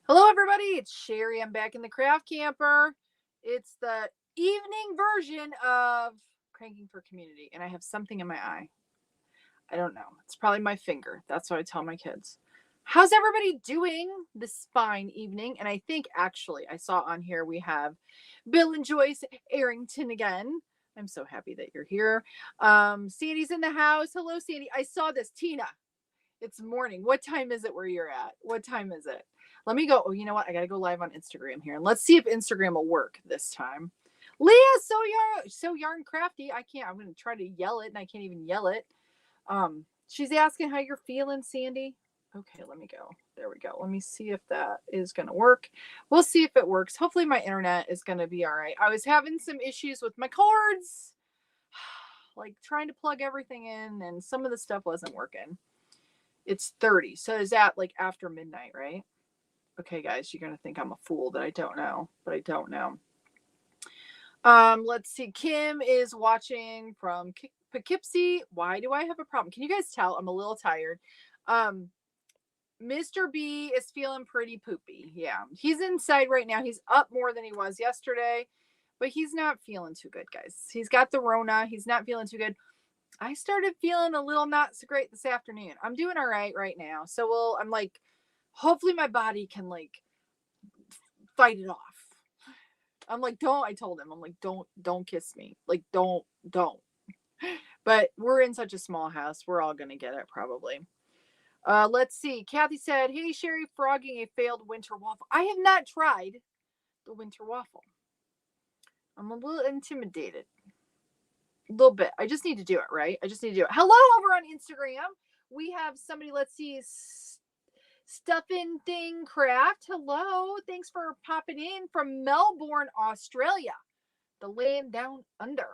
Hello, everybody. It's Cheri. I'm back in the craft camper. It's the evening version of Cranking for Community, and I have something in my eye. I don't know. It's probably my finger. That's what I tell my kids. How's everybody doing this fine evening? And I think actually I saw on here we have Bill and Joyce Arrington again. I'm so happy that you're here. Sandy's in the house. Hello, Sandy. I saw this. Tina, it's morning. What time is it where you're at? What time is it? Let me go. Oh, you know what? I got to go live on Instagram here. And let's see if Instagram will work this time. Leah, so yarn crafty. I can't. I'm going to try to yell it and I can't even yell it. She's asking how you're feeling, Sandy. Okay, let me go. There we go. Let me see if that is going to work. We'll see if it works. Hopefully my internet is going to be all right. I was having some issues with my cords, like trying to plug everything in, and some of the stuff wasn't working. It's 30. So is that like after midnight, right? Okay, guys, you're going to think I'm a fool that I don't know, but I don't know. Let's see. Kim is watching from Poughkeepsie. Why do I have a problem? Can you guys tell? I'm a little tired. Mr. B is feeling pretty poopy. Yeah, he's inside right now. He's up more than he was yesterday, but he's not feeling too good, guys. He's got the Rona. He's not feeling too good. I started feeling a little not so great this afternoon. I'm doing all right now. So I'm like, hopefully my body can like fight it off. I'm like, don't. I told him, I'm like, don't kiss me. Like, don't. But we're in such a small house. We're all gonna get it probably. Let's see. Kathy said, "Hey, Cheri, frogging a failed winter waffle. I have not tried the winter waffle. I'm a little intimidated. A little bit. I just need to do it, right? I just need to do it. Hello over on Instagram. We have somebody, let's see, Stuffin' Thing Craft. Hello. Thanks for popping in from Melbourne, Australia, the land down under.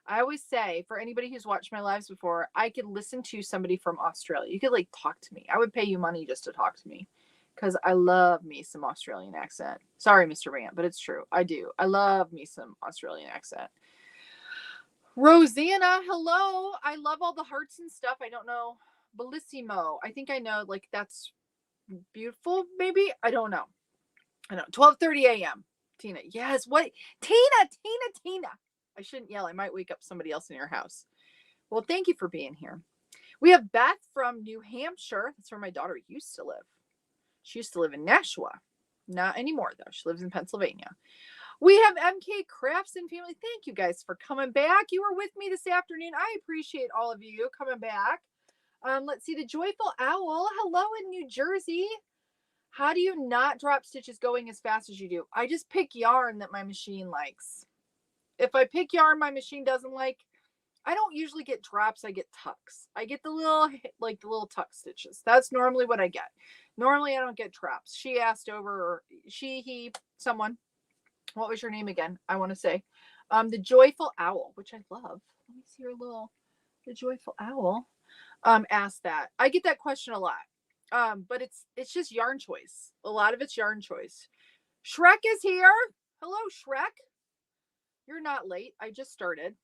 I always say, for anybody who's watched my lives before, I could listen to somebody from Australia. You could like talk to me. I would pay you money just to talk to me because I love me some Australian accent. Sorry, Mr. Rant, but it's true. I do. I love me some Australian accent. Rosanna, hello. I love all the hearts and stuff. I don't know. Bellissimo. I think I know, like, that's beautiful, maybe. I don't know. 12:30 a.m. Tina. Yes. What? Tina. I shouldn't yell. I might wake up somebody else in your house. Well, thank you for being here. We have Beth from New Hampshire. That's where my daughter used to live. She used to live in Nashua. Not anymore, though. She lives in Pennsylvania. We have MK Crafts and Family. Thank you guys for coming back. You were with me this afternoon. I appreciate all of you coming back. Let's see. The Joyful Owl. Hello in New Jersey. How do you not drop stitches going as fast as you do? I just pick yarn that my machine likes. If I pick yarn my machine doesn't like, I don't usually get drops. I get tucks. I get the little tuck stitches. That's normally what I get. Normally I don't get drops. She asked over, someone. What was your name again? I want to say, the Joyful Owl, which I love. Let me see your the Joyful Owl. Asked that. I get that question a lot. But it's just yarn choice. A lot of it's yarn choice. Shrek is here. Hello, Shrek. You're not late. I just started.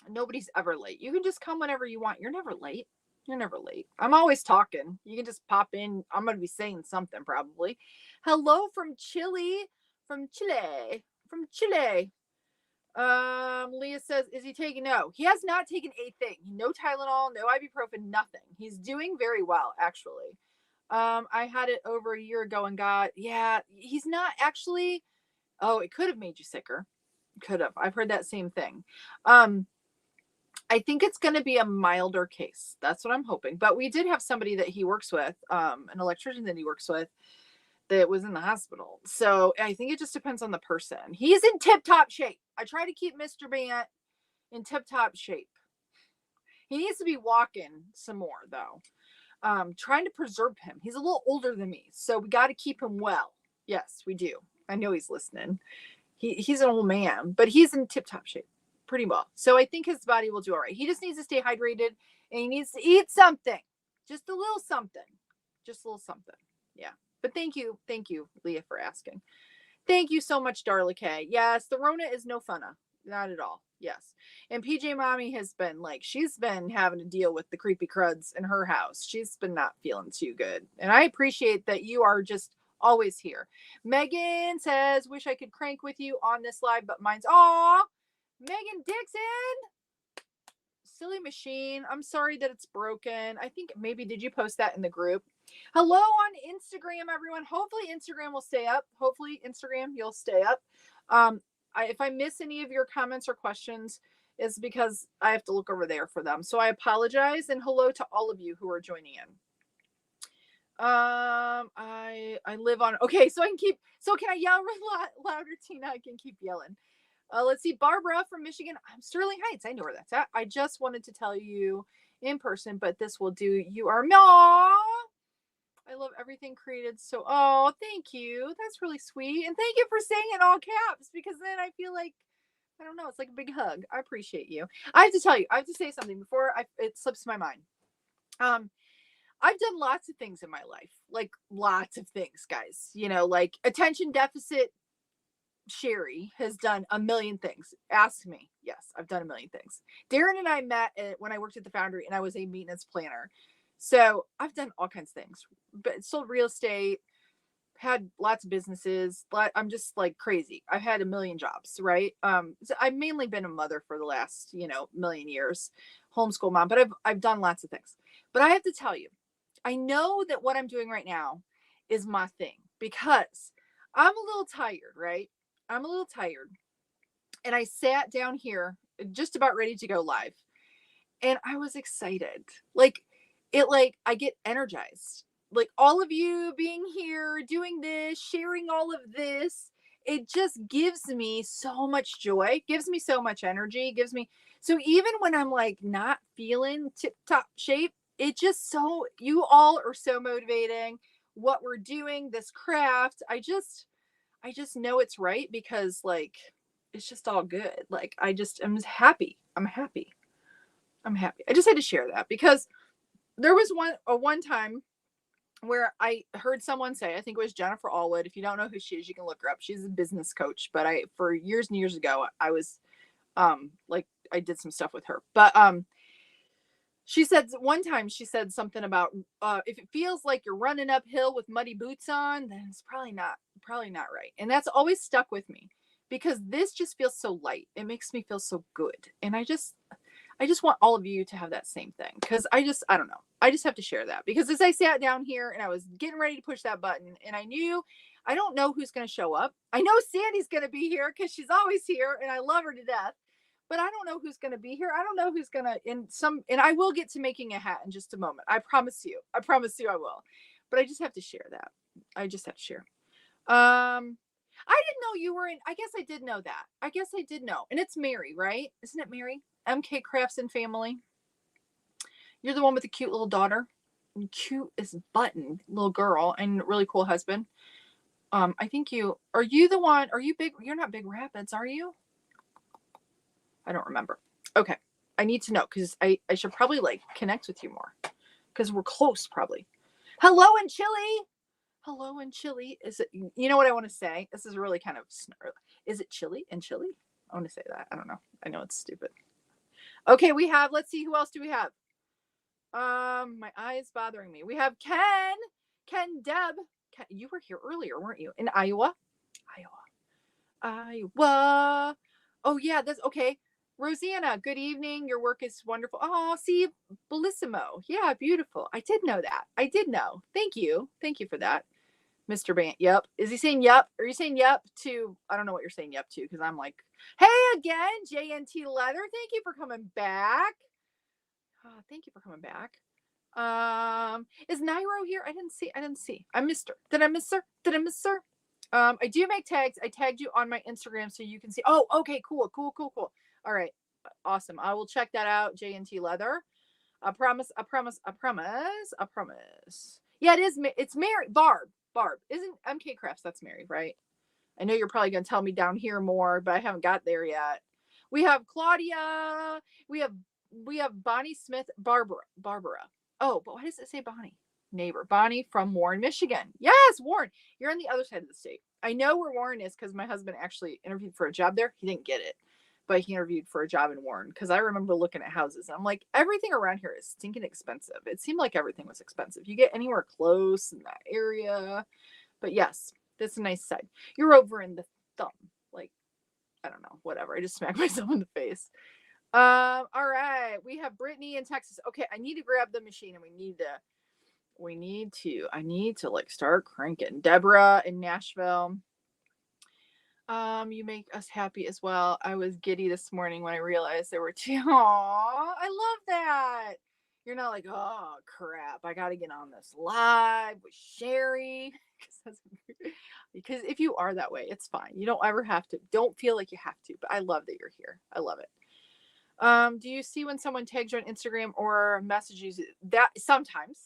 Nobody's ever late. You can just come whenever you want. You're never late. You're never late. I'm always talking. You can just pop in. I'm going to be saying something probably. Hello from Chile. From Chile. Leah says, is he taking? No, he has not taken a thing. No Tylenol, no ibuprofen, nothing. He's doing very well, actually. I had it over a year ago and he's not actually. Oh, it could have made you sicker. Could have. I've heard that same thing. I think it's going to be a milder case. That's what I'm hoping. But we did have somebody that he works with, an electrician that he works with, that was in the hospital. So I think it just depends on the person. He's in tip-top shape. I try to keep Mr. Bant in tip-top shape. He needs to be walking some more, though. Trying to preserve him. He's a little older than me, so we got to keep him well. Yes, we do. I know he's listening. He's an old man, but he's in tip-top shape pretty well. So I think his body will do all right. He just needs to stay hydrated, and he needs to eat something. Just a little something. Just a little something. Yeah. But thank you, Leah, for asking. Thank you so much, Darla K. Yes, the Rona is no funna. Not at all. Yes. And PJ Mommy has been like, she's been having to deal with the creepy cruds in her house. She's been not feeling too good. And I appreciate that you are just always here. Megan says, wish I could crank with you on this live, but mine's, aw, Megan Dixon, silly machine. I'm sorry that it's broken. I think maybe, did you post that in the group? Hello on Instagram, everyone. Hopefully Instagram will stay up. Hopefully Instagram, you'll stay up. If I miss any of your comments or questions, it's because I have to look over there for them. So I apologize, and hello to all of you who are joining in. I live on, okay, so I can keep, so can I yell louder, Tina? I can keep yelling. Let's see, Barbara from Michigan. I'm Sterling Heights. I know where that's at. I just wanted to tell you in person, but this will do. You are, no. I love everything created. So, oh, thank you. That's really sweet. And thank you for saying it all caps, because then I feel like, I don't know, it's like a big hug. I appreciate you. I have to tell you, I have to say something before it slips my mind. I've done lots of things in my life, like lots of things, guys. You know, like attention deficit Cheri has done a million things. Ask me. Yes, I've done a million things. Darren and I met when I worked at the Foundry, and I was a maintenance planner. So I've done all kinds of things, but sold real estate, had lots of businesses. I'm just like crazy. I've had a million jobs, right? So I've mainly been a mother for the last, million years, homeschool mom, but I've done lots of things. But I have to tell you, I know that what I'm doing right now is my thing, because I'm a little tired, right? I'm a little tired. And I sat down here just about ready to go live. And I was excited. I get energized. Like all of you being here, doing this, sharing all of this, it just gives me so much joy, gives me so much energy, so even when I'm like not feeling tip top shape, you all are so motivating. What we're doing, this craft, I just know it's right, because like, it's just all good. Like, I'm happy. I'm happy. I just had to share that, because there was one time where I heard someone say, I think it was Jennifer Allwood. If you don't know who she is, you can look her up. She's a business coach, but for years and years ago, I was, I did some stuff with her, but, she said something about, if it feels like you're running uphill with muddy boots on, then it's probably not right. And that's always stuck with me, because this just feels so light. It makes me feel so good. And I just want all of you to have that same thing, because I don't know. I just have to share that, because as I sat down here and I was getting ready to push that button, and I don't know who's going to show up. I know Sandy's going to be here, because she's always here and I love her to death. But I don't know who's going to be here. I don't know who's going to, and I will get to making a hat in just a moment. I promise you I will. But I just have to share that. I just have to share. I didn't know you were in, I guess I did know that. I guess I did know. And it's Mary, right? Isn't it Mary? MK Crafts and Family. You're the one with the cute little daughter. Cute as button little girl, and really cool husband. I think are you the one, are you big? You're not Big Rapids, are you? I don't remember. Okay. I need to know, because I should probably like connect with you more, because we're close probably. Hello in Chile. Hello in Chile. Is it, you know what I want to say? This is really kind of snarly. Is it chili in Chile? I want to say that. I don't know. I know it's stupid. Okay, let's see, who else do we have? My eye is bothering me. We have Ken Deb. Ken, you were here earlier, weren't you? In Iowa? Iowa. Oh yeah, that's okay. Rosanna, good evening. Your work is wonderful. Oh, see, bellissimo. Yeah, beautiful. I did know that. I did know. Thank you. Thank you for that. Mr. Bant. Yep. Is he saying yep? Are you saying yep to, I don't know what you're saying yep to, because I'm like, hey again, JNT Leather. Thank you for coming back. Oh, thank you for coming back. Is Nairo here? I didn't see. I missed her. Did I miss her? I do make tags. I tagged you on my Instagram so you can see. Oh, okay, cool. All right, awesome. I will check that out. JNT Leather. I promise. Yeah, it is. It's Mary. Barb. Isn't MK Crafts? That's Mary, right? I know you're probably going to tell me down here more, but I haven't got there yet. We have Claudia. We have Bonnie Smith. Barbara. Oh, but why does it say Bonnie? Neighbor. Bonnie from Warren, Michigan. Yes, Warren. You're on the other side of the state. I know where Warren is, because my husband actually interviewed for a job there. He didn't get it. but he interviewed for a job in Warren, because I remember looking at houses and I'm like, everything around here is stinking expensive. It seemed like everything was expensive. You get anywhere close in that area. But yes, that's a nice side. You're over in the thumb. Like, I don't know, whatever. I just smacked myself in the face. All right. We have Brittany in Texas. Okay, I need to grab the machine and I need to like start cranking. Deborah in Nashville. You make us happy as well. I was giddy this morning when I realized there were two. Aww, I love that. You're not like, oh crap, I gotta get on this live with Cheri. Because if you are that way, it's fine. You don't ever have to. Don't feel like you have to. But I love that you're here. I love it. Do you see when someone tags you on Instagram or messages that? Sometimes.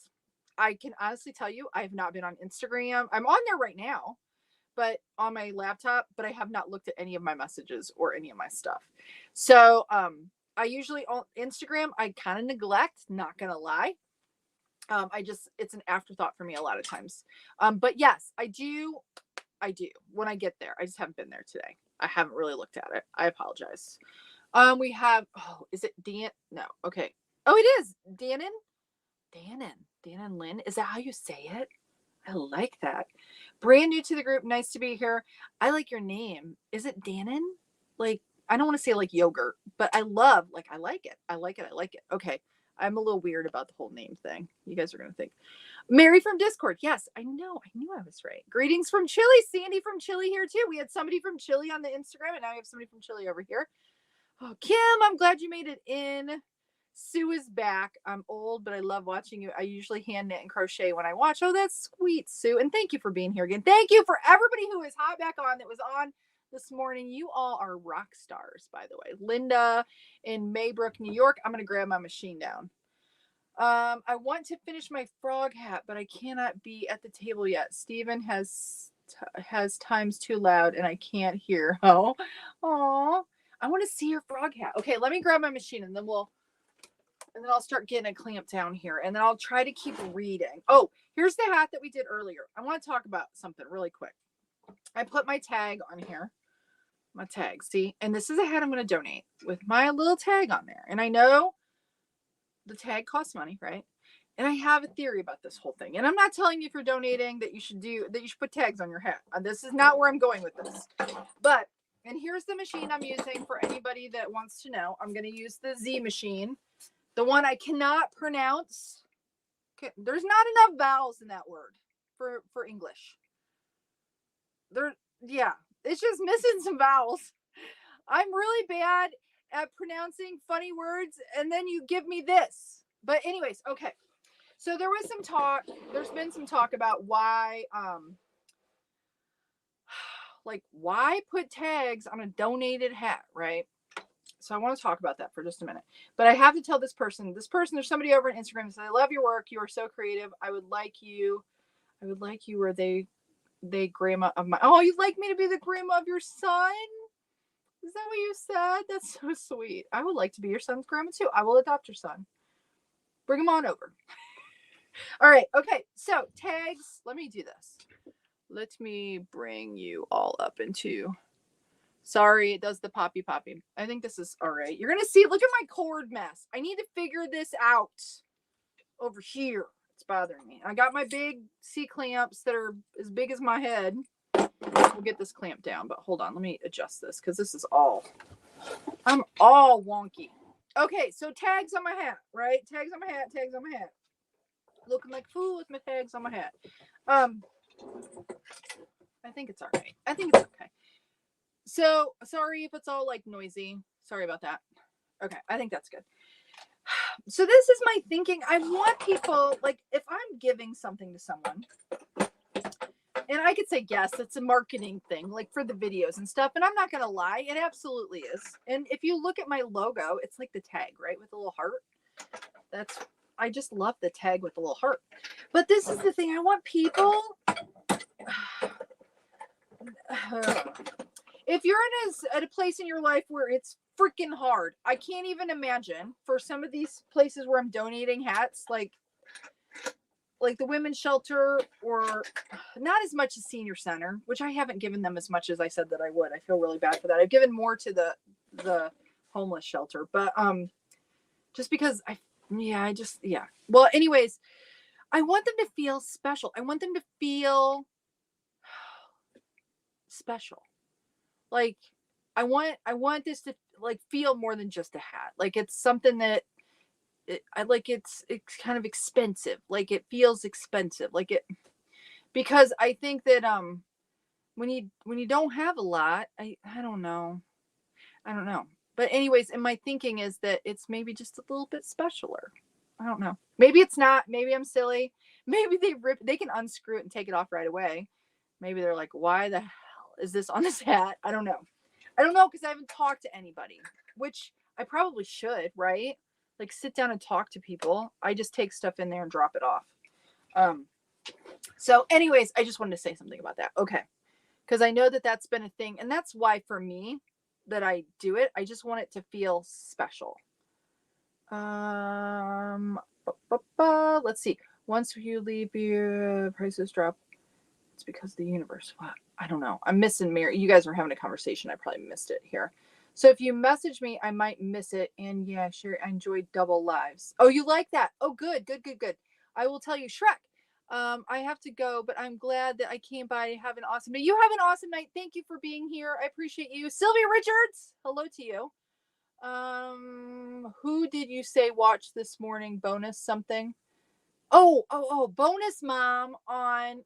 I can honestly tell you, I have not been on Instagram. I'm on there right now, but on my laptop, but I have not looked at any of my messages or any of my stuff. So I usually on Instagram, I kind of neglect, not gonna lie. It's an afterthought for me a lot of times. But yes, I do when I get there. I just haven't been there today. I haven't really looked at it. I apologize. We have, is it Dan? No. Okay. Oh, it is Dannon Lynn. Is that how you say it? I like that. Brand new to the group. Nice to be here. I like your name. Is it Dannon? Like, I don't want to say like yogurt, but I like it. Okay. I'm a little weird about the whole name thing. You guys are going to think. Mary from Discord. Yes, I know. I knew I was right. Greetings from Chile. Sandy from Chile here too. We had somebody from Chile on the Instagram, and now we have somebody from Chile over here. Oh, Kim, I'm glad you made it in. Sue is back. I'm old, but I love watching you. I usually hand knit and crochet when I watch. Oh, that's sweet, Sue. And thank you for being here again. Thank you for everybody who is hot back on that was on this morning. You all are rock stars, by the way. Linda in Maybrook, New York. I'm going to grab my machine down. I want to finish my frog hat, but I cannot be at the table yet. Stephen has times too loud and I can't hear. Oh, I want to see your frog hat. Okay, let me grab my machine and then I'll start getting a clamp down here, and then I'll try to keep reading. Oh, here's the hat that we did earlier. I want to talk about something really quick. I put my tag on here. My tag, see? And this is a hat I'm going to donate with my little tag on there. And I know the tag costs money, right? And I have a theory about this whole thing. And I'm not telling you if you're donating that you should put tags on your hat. This is not where I'm going with this. But, and here's the machine I'm using for anybody that wants to know. I'm going to use the Z machine. The one I cannot pronounce. Okay, there's not enough vowels in that word for English. It's just missing some vowels. I'm really bad at pronouncing funny words, and then you give me this. But anyways, okay. So there was some talk. There's been some talk about why put tags on a donated hat, right? So I want to talk about that for just a minute. But I have to tell this person, there's somebody over on Instagram that says, I love your work. You are so creative. I would like you were they grandma of my, oh, you'd like me to be the grandma of your son? Is that what you said? That's so sweet. I would like to be your son's grandma too. I will adopt your son. Bring him on over. All right. Okay. So tags, let me do this. Let me bring you all up into, sorry, it does the poppy. I think this is all right. You're going to see, look at my cord mess. I need to figure this out over here. It's bothering me. I got my big C-clamps that are as big as my head. We'll get this clamp down, but hold on. Let me adjust this because this is I'm all wonky. Okay, so tags on my hat, right? Tags on my hat. Looking like fool with my tags on my hat. I think it's all right. I think it's okay. So sorry if it's all like noisy. Sorry about that. Okay, I think that's good. So this is my thinking. I want people, like, if I'm giving something to someone, and I could say, yes, it's a marketing thing, like for the videos and stuff. And I'm not going to lie. It absolutely is. And if you look at my logo, it's like the tag, right? With a little heart. I just love the tag with the little heart. But this is the thing. I want people, if you're at a place in your life where it's freaking hard, I can't even imagine for some of these places where I'm donating hats, like the women's shelter, or not as much as senior center, which I haven't given them as much as I said that I would. I feel really bad for that. I've given more to the the homeless shelter. But just because well, anyways, I want them to feel special. I want them to feel special. Like I want this to like feel more than just a hat. Like it's something that it's kind of expensive. Like it feels expensive. Like it, because I think that when you don't have a lot, I don't know. I don't know. But anyways, and my thinking is that it's maybe just a little bit specialer. I don't know. Maybe it's not. Maybe I'm silly. Maybe they can unscrew it and take it off right away. Maybe they're like, why the hell is this on this hat? I don't know. I don't know because I haven't talked to anybody, which I probably should, right? Like sit down and talk to people. I just take stuff in there and drop it off. So anyways, I just wanted to say something about that. Okay. Because I know that that's been a thing. And that's why for me that I do it, I just want it to feel special. Let's see. Once you leave, your prices drop. It's because of the universe. What? I don't know. I'm missing Mary. You guys were having a conversation. I probably missed it here. So if you message me, I might miss it. And yeah, sure. I enjoyed double lives. Oh, you like that? Oh, good. I will tell you, Shrek. I have to go, but I'm glad that I came by. Have an awesome night. You have an awesome night. Thank you for being here. I appreciate you. Sylvia Richards, hello to you. Who did you say watch this morning? Bonus something? Bonus mom on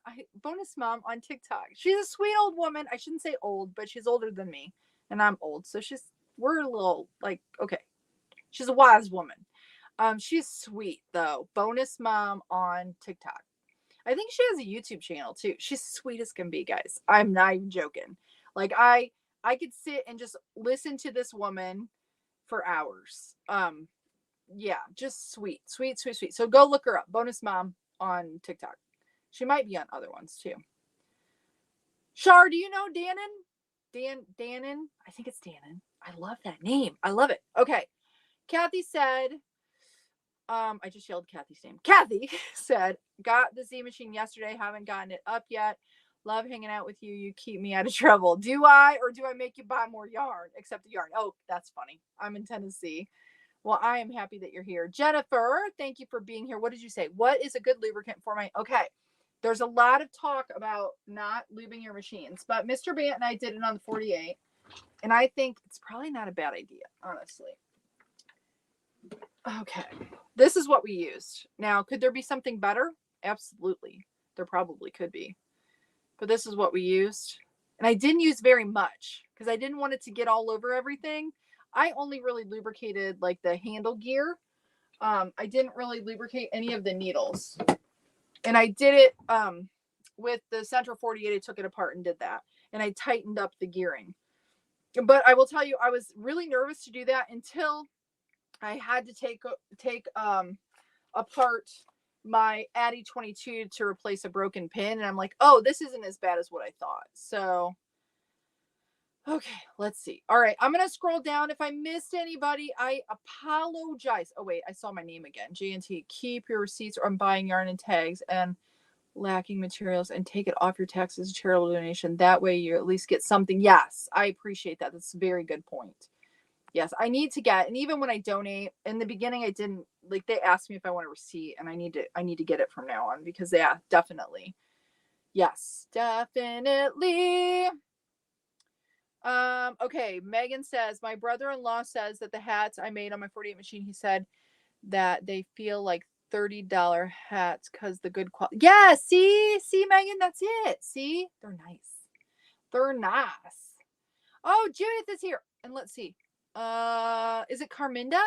TikTok. She's a sweet old woman. I shouldn't say old, but she's older than me, and I'm old, so we're a little like okay. She's a wise woman. She's sweet though. Bonus mom on TikTok. I think she has a YouTube channel too. She's sweet as can be, guys. I'm not even joking. Like I could sit and just listen to this woman for hours. Yeah, just sweet. So go look her up. Bonus mom on TikTok. She might be on other ones too. Char, do you know Dannon? Dannon? I think it's Dannon. I love that name. I love it. Okay. Kathy said, I just yelled Kathy's name. Kathy said, got the Z machine yesterday, haven't gotten it up yet. Love hanging out with you. You keep me out of trouble. Do I, or do I make you buy more yarn? Except the yarn. Oh, that's funny. I'm in Tennessee. Well, I am happy that you're here. Jennifer, thank you for being here. What did you say? What is a good lubricant for my... Okay. There's a lot of talk about not lubing your machines, but Mr. Bant and I did it on the 48, and I think it's probably not a bad idea, honestly. Okay. This is what we used. Now, could there be something better? Absolutely. There probably could be. But this is what we used. And I didn't use very much because I didn't want it to get all over everything. I only really lubricated like the handle gear. I didn't really lubricate any of the needles. And I did it with the Central 48. I took it apart and did that. And I tightened up the gearing. But I will tell you, I was really nervous to do that until I had to take apart my Addy 22 to replace a broken pin. And I'm like, oh, this isn't as bad as what I thought. So, okay, let's see. All right, I'm going to scroll down. If I missed anybody, I apologize. Oh, wait, I saw my name again. J&T, keep your receipts on buying yarn and tags and lacking materials and take it off your tax as a charitable donation. That way you at least get something. Yes, I appreciate that. That's a very good point. Yes, I need to get, and even when I donate, in the beginning I didn't, like they asked me if I want a receipt, and I need to get it from now on because yeah, definitely. Yes, definitely. Okay, Megan says, my brother-in-law says that the hats I made on my 48 machine, he said that they feel like $30 hats because the good quality. Yeah, see, Megan, that's it. See, they're nice. They're nice. Oh, Judith is here. And let's see. Is it Carminda?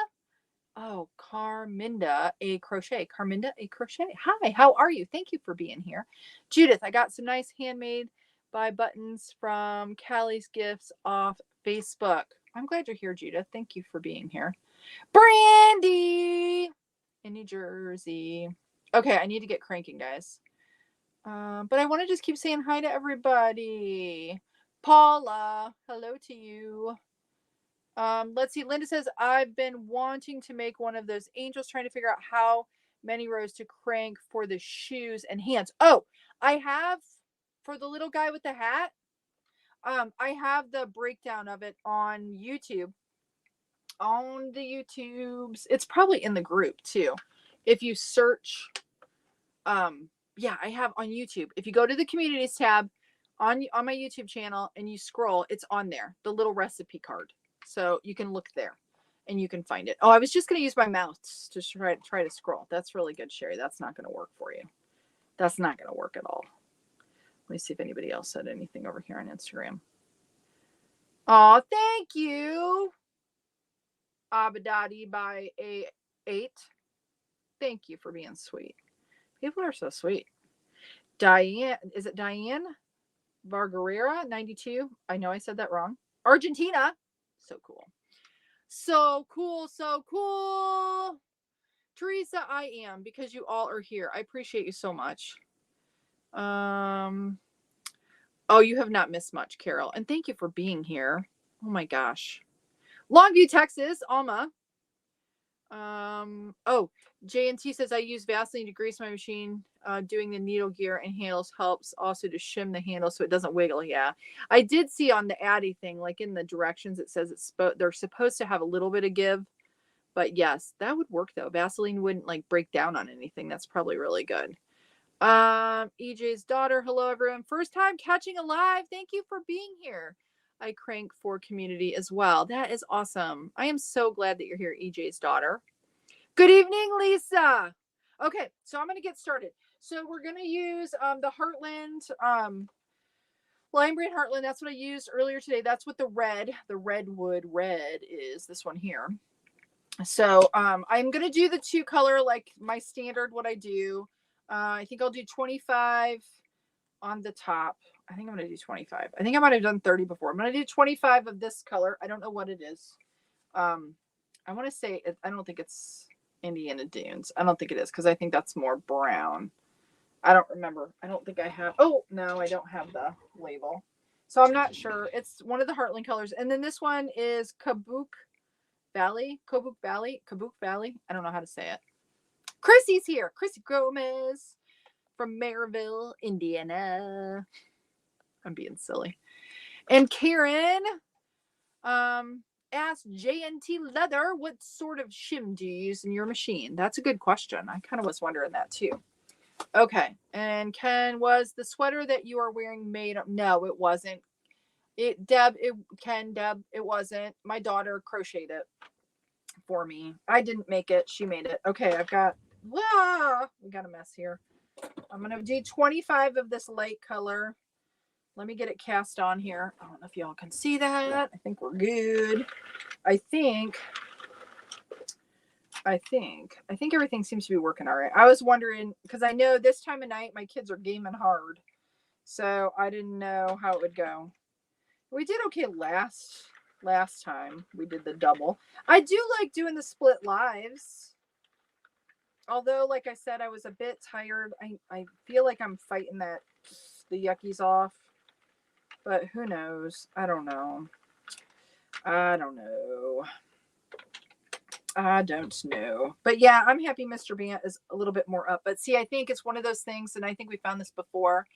Oh, Carminda a crochet. Carminda a crochet. Hi, how are you? Thank you for being here. Judith, I got some nice handmade by buttons from Callie's Gifts off Facebook. I'm glad you're here, Judith. Thank you for being here. Brandy in New Jersey. Okay, I need to get cranking, guys. But I want to just keep saying hi to everybody. Paula, hello to you. Let's see. Linda says, I've been wanting to make one of those angels, trying to figure out how many rows to crank for the shoes and hands. Oh, I have for the little guy with the hat. I have the breakdown of it on YouTube. on the YouTubes. It's probably in the group too. If you search, yeah, I have on YouTube. If you go to the communities tab on my YouTube channel and you scroll, it's on there, the little recipe card. So you can look there and you can find it. Oh, I was just going to use my mouth to try to scroll. That's really good, Cheri. That's not going to work for you. That's not going to work at all. Let me see if anybody else said anything over here on Instagram. Oh, thank you. Abadadi by A8. Thank you for being sweet. People are so sweet. Diane, is it Diane Vargarera 92? I know I said that wrong. Argentina. So cool. So cool. So cool. Teresa, I am, because you all are here. I appreciate you so much. Oh, you have not missed much, Carol. And thank you for being here. Oh my gosh. Longview, Texas, Alma. Oh, JNT says I use Vaseline to grease my machine. Doing the needle gear and handles helps also to shim the handle so it doesn't wiggle. Yeah, I did see on the Addy thing, like in the directions, it says they're supposed to have a little bit of give. But yes, that would work though. Vaseline wouldn't like break down on anything. That's probably really good. EJ's daughter. Hello, everyone. First time catching a live. Thank you for being here. I crank for community as well. That is awesome. I am so glad that you're here, EJ's daughter. Good evening, Lisa. Okay, so I'm going to get started. So we're going to use the Heartland, Lime Green Heartland. That's what I used earlier today. That's what the redwood red is, this one here. So I'm going to do the 2-color like my standard, what I do. I think I'll do 25 on the top. I think I'm going to do 25. I think I might have done 30 before. I'm going to do 25 of this color. I don't know what it is. I want to say, I don't think it's Indiana Dunes. I don't think it is, because I think that's more brown. I don't remember. I don't think I have. Oh, no, I don't have the label. So I'm not sure. It's one of the Heartland colors. And then this one is Kabuk Valley. I don't know how to say it. Chrissy's here. Chrissy Gomez from Maryville, Indiana. I'm being silly. And Karen asked JNT Leather, what sort of shim do you use in your machine? That's a good question. I kind of was wondering that too. Okay. And Ken, was the sweater that you are wearing made up? No, it wasn't. Deb, it wasn't. My daughter crocheted it for me. I didn't make it. She made it. Okay. We got a mess here. I'm going to do 25 of this light color. Let me get it cast on here. I don't know if y'all can see that. I think we're good. I think everything seems to be working all right. I was wondering, because I know this time of night my kids are gaming hard, so I didn't know how it would go. We did okay last time we did the double. I do like doing the split lives, although like I said, I was a bit tired. I feel like I'm fighting the yuckies off, but who knows? I don't know. But yeah, I'm happy Mr. Bant is a little bit more up. But see, I think it's one of those things, and I think we found this before,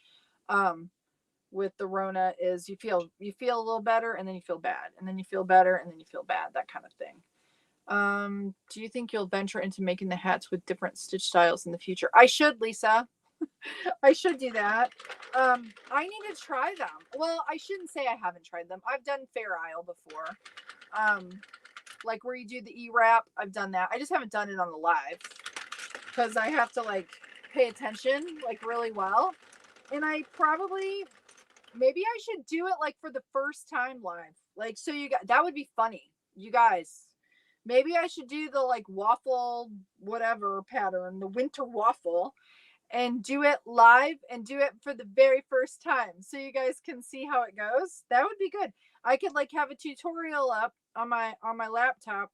with the Rona, is you feel a little better and then you feel bad, and then you feel better and then you feel bad, that kind of thing. Do you think you'll venture into making the hats with different stitch styles in the future? I should, Lisa. I should do that. I need to try them. Well, I shouldn't say I haven't tried them. I've done Fair Isle before. Like where you do the E-wrap, I've done that. I just haven't done it on the live because I have to like pay attention like really well. And maybe I should do it like for the first time live. Like, so that would be funny. You guys, maybe I should do the like waffle, whatever pattern, the winter waffle, and do it live and do it for the very first time. So you guys can see how it goes. That would be good. I could like have a tutorial up on my laptop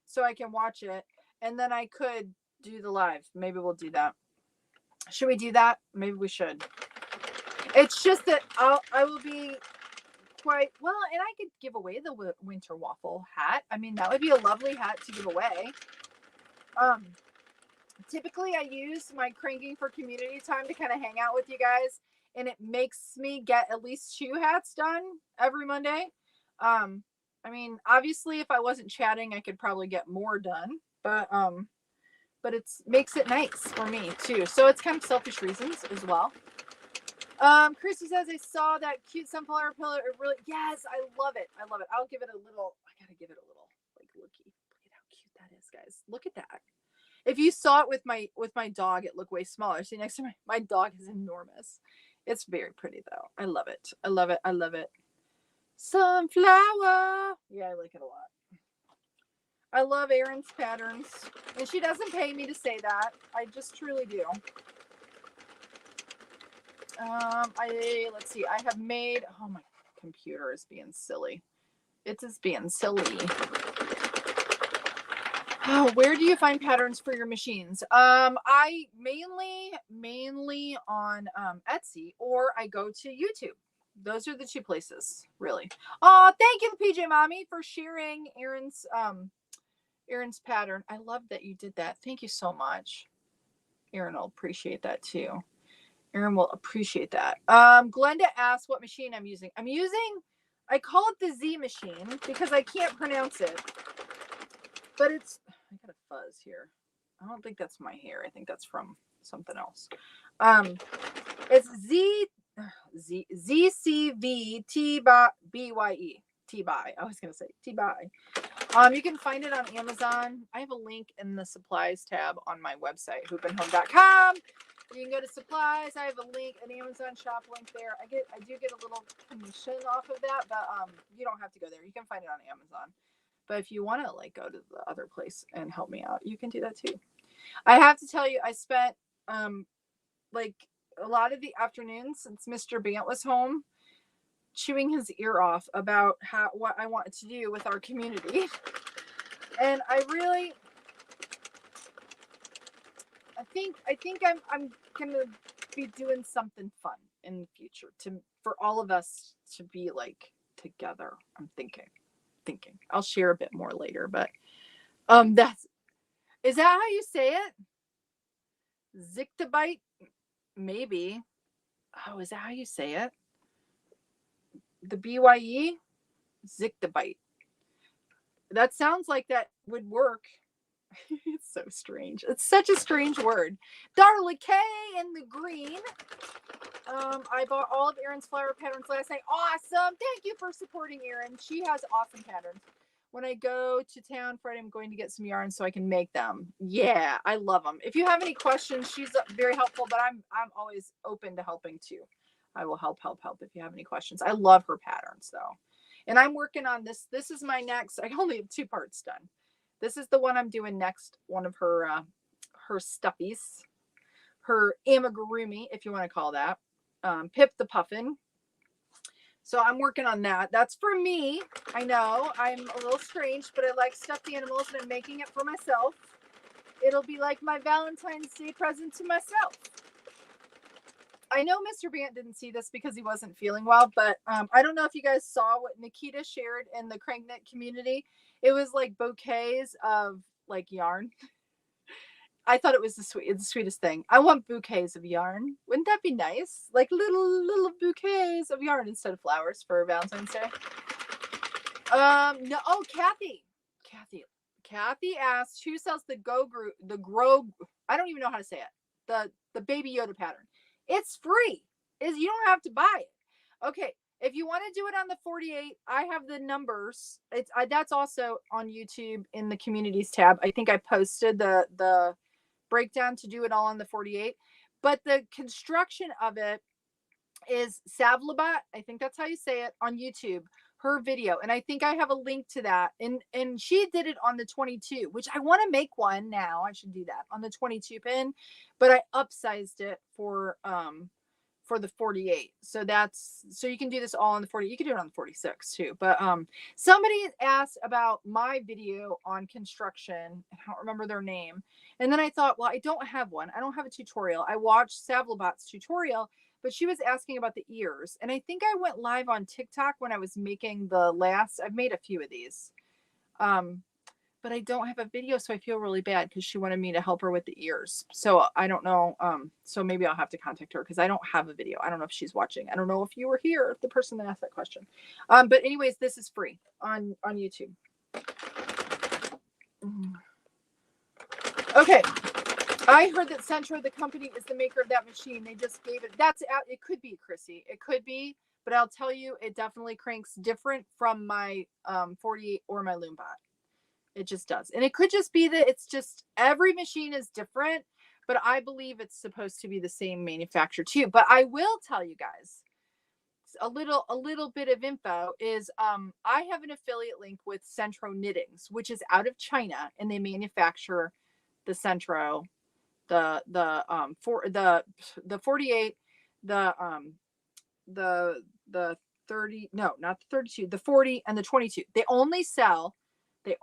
so I can watch it, and then I could do the live. Maybe we'll do that. Should we do that? Maybe we should. It's just that I will be quite well, and I could give away the winter waffle hat. I mean, that would be a lovely hat to give away. Typically I use my cranking for community time to kind of hang out with you guys, and it makes me get at least 2 hats done every Monday. I mean, obviously if I wasn't chatting, I could probably get more done, but it's makes it nice for me too. So it's kind of selfish reasons as well. Christy says I saw that cute sunflower pillow. It really, yes, I love it. I love it. I'll give it a little. I gotta give it a little like looky. Look at how cute that is, guys. Look at that. If you saw it with my dog, it looked way smaller. See, next to my dog is enormous. It's very pretty though. I love it. I love it. I love it. Sunflower. Yeah, I like it a lot. I love Erin's patterns, and she doesn't pay me to say that. I just truly do. Let's see. I have made. Oh, my computer is being silly. It is being silly. Oh, where do you find patterns for your machines? I mainly on Etsy, or I go to YouTube. Those are the two places, really. Oh, thank you, PJ Mommy, for sharing Erin's pattern. I love that you did that. Thank you so much. Erin will appreciate that too. Erin will appreciate that. Glenda asked what machine I'm using. I call it the Z machine because I can't pronounce it. But it's, I got a fuzz here. I don't think that's my hair. I think that's from something else. It's ZCV T-BYE. T-BY. I was going to say T-BY. You can find it on Amazon. I have a link in the supplies tab on my website, hoopandhome.com. You can go to supplies. I have a link, an Amazon shop link there. I do get a little commission off of that, but you don't have to go there. You can find it on Amazon. But if you want to like go to the other place and help me out, you can do that too. I have to tell you, I spent like a lot of the afternoons since Mr. Bant was home chewing his ear off about what I wanted to do with our community. And I think I'm gonna be doing something fun in the future for all of us to be like together. I'm thinking. I'll share a bit more later, but is that how you say it? Zictabite? Maybe. Oh, is that how you say it? The BYE? Zictabite. That sounds like that would work. It's so strange. It's such a strange word. Darla K in the green. I bought all of Erin's flower patterns last night. Awesome. Thank you for supporting Erin. She has awesome patterns. When I go to town Friday, I'm going to get some yarn so I can make them. Yeah, I love them. If you have any questions, she's very helpful, but I'm always open to helping too. I will help if you have any questions. I love her patterns though. And I'm working on this. This is my next. I only have 2 parts done. This is the one I'm doing next. One of her stuffies, her amigurumi, if you want to call that. Pip the Puffin. So I'm working on that. That's for me. I know I'm a little strange, but I like stuffed animals and I'm making it for myself. It'll be like my Valentine's Day present to myself. I know Mr. Bant didn't see this because he wasn't feeling well, but I don't know if you guys saw what Nikita shared in the CranKnit community. It was like bouquets of like yarn. I thought it was the sweetest thing. I want bouquets of yarn. Wouldn't that be nice? Like little bouquets of yarn instead of flowers for Valentine's Day. No. Oh, Kathy asked who sells the grow. I don't even know how to say it. The Baby Yoda pattern. It's free. You don't have to buy it. Okay. If you want to do it on the 48, I have the numbers. That's also on YouTube in the communities tab. I think I posted the breakdown to do it all on the 48. But the construction of it is Savlabat. I think that's how you say it on YouTube. Her video, and I think I have a link to that. And she did it on the 22, which I want to make one now. I should do that on the 22 pin, but I upsized it for the 48. So you can do this all on the 40. You can do it on the 46 too. But somebody asked about my video on construction. I don't remember their name. And then I thought, well, I don't have one. I don't have a tutorial. I watched Savlabat's tutorial, but she was asking about the ears. And I think I went live on TikTok when I was making I've made a few of these. but I don't have a video, so I feel really bad because she wanted me to help her with the ears. So I don't know. So maybe I'll have to contact her because I don't have a video. I don't know if she's watching. I don't know if you were here, the person that asked that question. But anyways, this is free on YouTube. Okay. I heard that Centro, the company, is the maker of that machine. They just gave it. That's out. It could be, Chrissy. It could be, but I'll tell you, it definitely cranks different from my 48 or my Loombot. It just does. And it could just be that it's just every machine is different, but I believe it's supposed to be the same manufacturer too. But I will tell you guys a little bit of info is I have an affiliate link with Centro Knittings, which is out of China, and they manufacture the Centro, the 48, the 30, no, not the 32, the 40 and the 22. They only sell the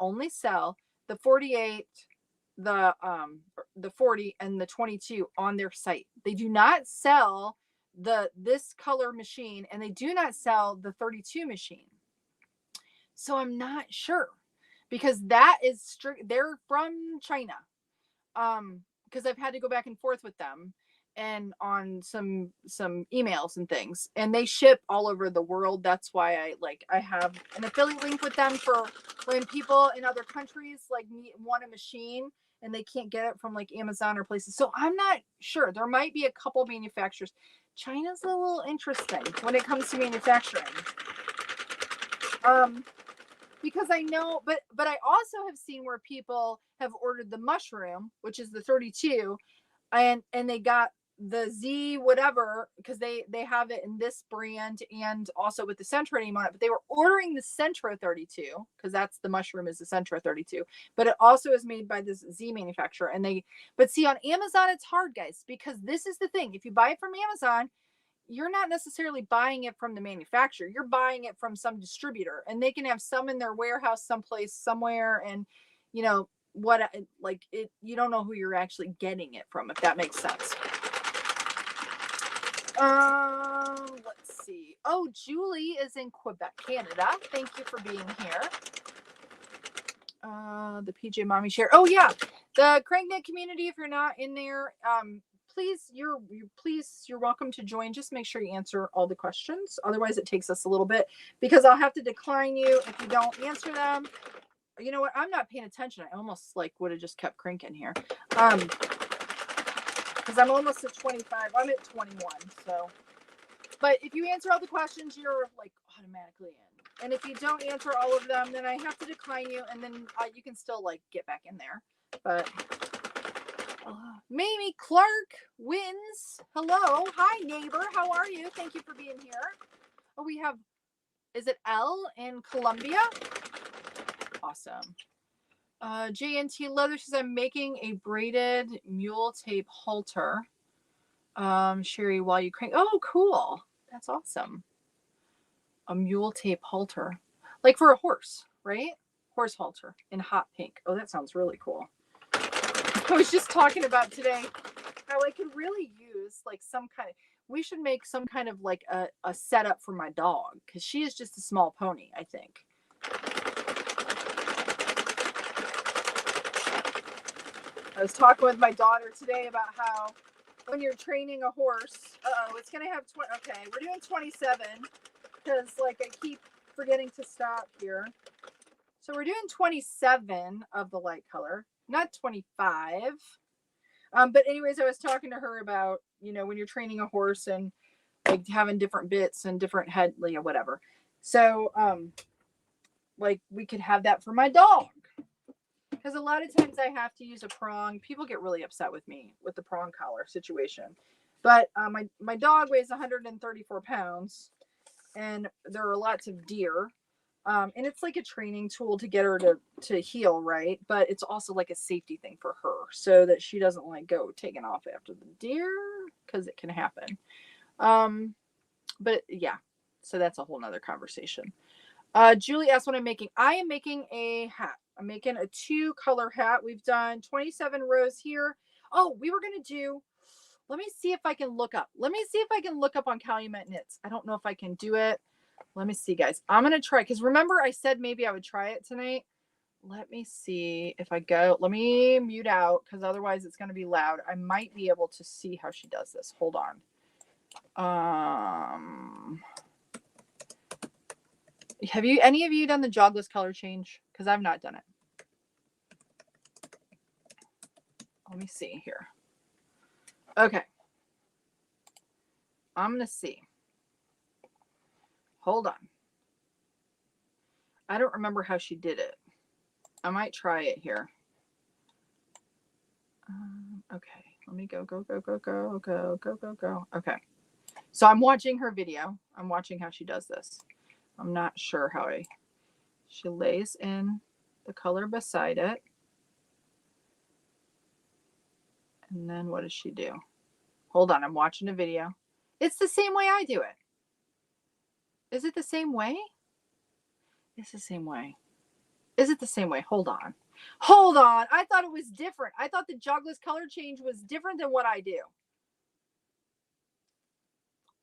48, the 40 and the 22 on their site. They do not sell this color machine, and they do not sell the 32 machine. So I'm not sure, because that is strict. They're from China. Because I've had to go back and forth with them and on some emails and things, and they ship all over the world. That's why I have an affiliate link with them for when people in other countries want a machine and they can't get it from like Amazon or places. So I'm not sure. There might be a couple manufacturers. China's a little interesting when it comes to manufacturing. Because I know, but I also have seen where people have ordered the mushroom, which is the 32, and they got the Z whatever, because they have it in this brand and also with the Centro name on it, but they were ordering the Centro 32 because that's the mushroom is the Centro 32, but it also is made by this Z manufacturer. But see, on Amazon it's hard, guys, because this is the thing. If you buy it from Amazon, you're not necessarily buying it from the manufacturer. You're buying it from some distributor, and they can have some in their warehouse someplace somewhere, and you know what, like it, you don't know who you're actually getting it from, if that makes sense. Let's see. Oh, Julie is in Quebec, Canada. Thank you for being here. The PJ Mommy share. Oh yeah, the CranKnit community. If you're not in there, please, you're welcome to join. Just make sure you answer all the questions. Otherwise, it takes us a little bit, because I'll have to decline you if you don't answer them. You know what? I'm not paying attention. I almost would have just kept cranking here. Because I'm almost at 25. I'm at 21. So, but if you answer all the questions, you're automatically in. And if you don't answer all of them, then I have to decline you, and then you can still get back in there. But Mamie Clark wins. Hello. Hi, neighbor. How are you? Thank you for being here. Oh, we have, is it L in Colombia? Awesome. JNT Leather says, I'm making a braided mule tape halter. Cheri, while you crank. Oh, cool. That's awesome. A mule tape halter. Like for a horse, right? Horse halter in hot pink. Oh, that sounds really cool. I was just talking about today how I could really use some kind of, we should make some kind of a setup for my dog, because she is just a small pony, I think. I was talking with my daughter today about how when you're training a horse, it's going to have 20. Okay, we're doing 27 because I keep forgetting to stop here. So we're doing 27 of the light color, not 25. But anyways, I was talking to her about, when you're training a horse and having different bits and different head, whatever. So, we could have that for my dog. Because a lot of times I have to use a prong. People get really upset with me with the prong collar situation. But my dog weighs 134 pounds, and there are lots of deer. And it's a training tool to get her to heel, right? But it's also a safety thing for her, so that she doesn't go taking off after the deer, because it can happen. But yeah, so that's a whole nother conversation. Julie asked what I'm making. I am making a hat. I'm making a 2-color hat. We've done 27 rows here. Oh, we were going to do, let me see if I can look up. On Calumet Knits. I don't know if I can do it. Let me see, guys. I'm going to try, because remember I said maybe I would try it tonight. Let me see if I go. Let me mute out because otherwise it's going to be loud. I might be able to see how she does this. Hold on. Have you, any of you done the jogless color change? Because I've not done it. Let me see here. Okay. I'm going to see. Hold on. I don't remember how she did it. I might try it here. Okay. Let me go. Okay. So I'm watching her video. I'm watching how she does this. I'm not sure how she lays in the color beside it. And then what does she do? Hold on, I'm watching a video. It's the same way I do it. Is it the same way? It's the same way. Is it the same way? Hold on. Hold on. I thought it was different. I thought the jogless color change was different than what I do.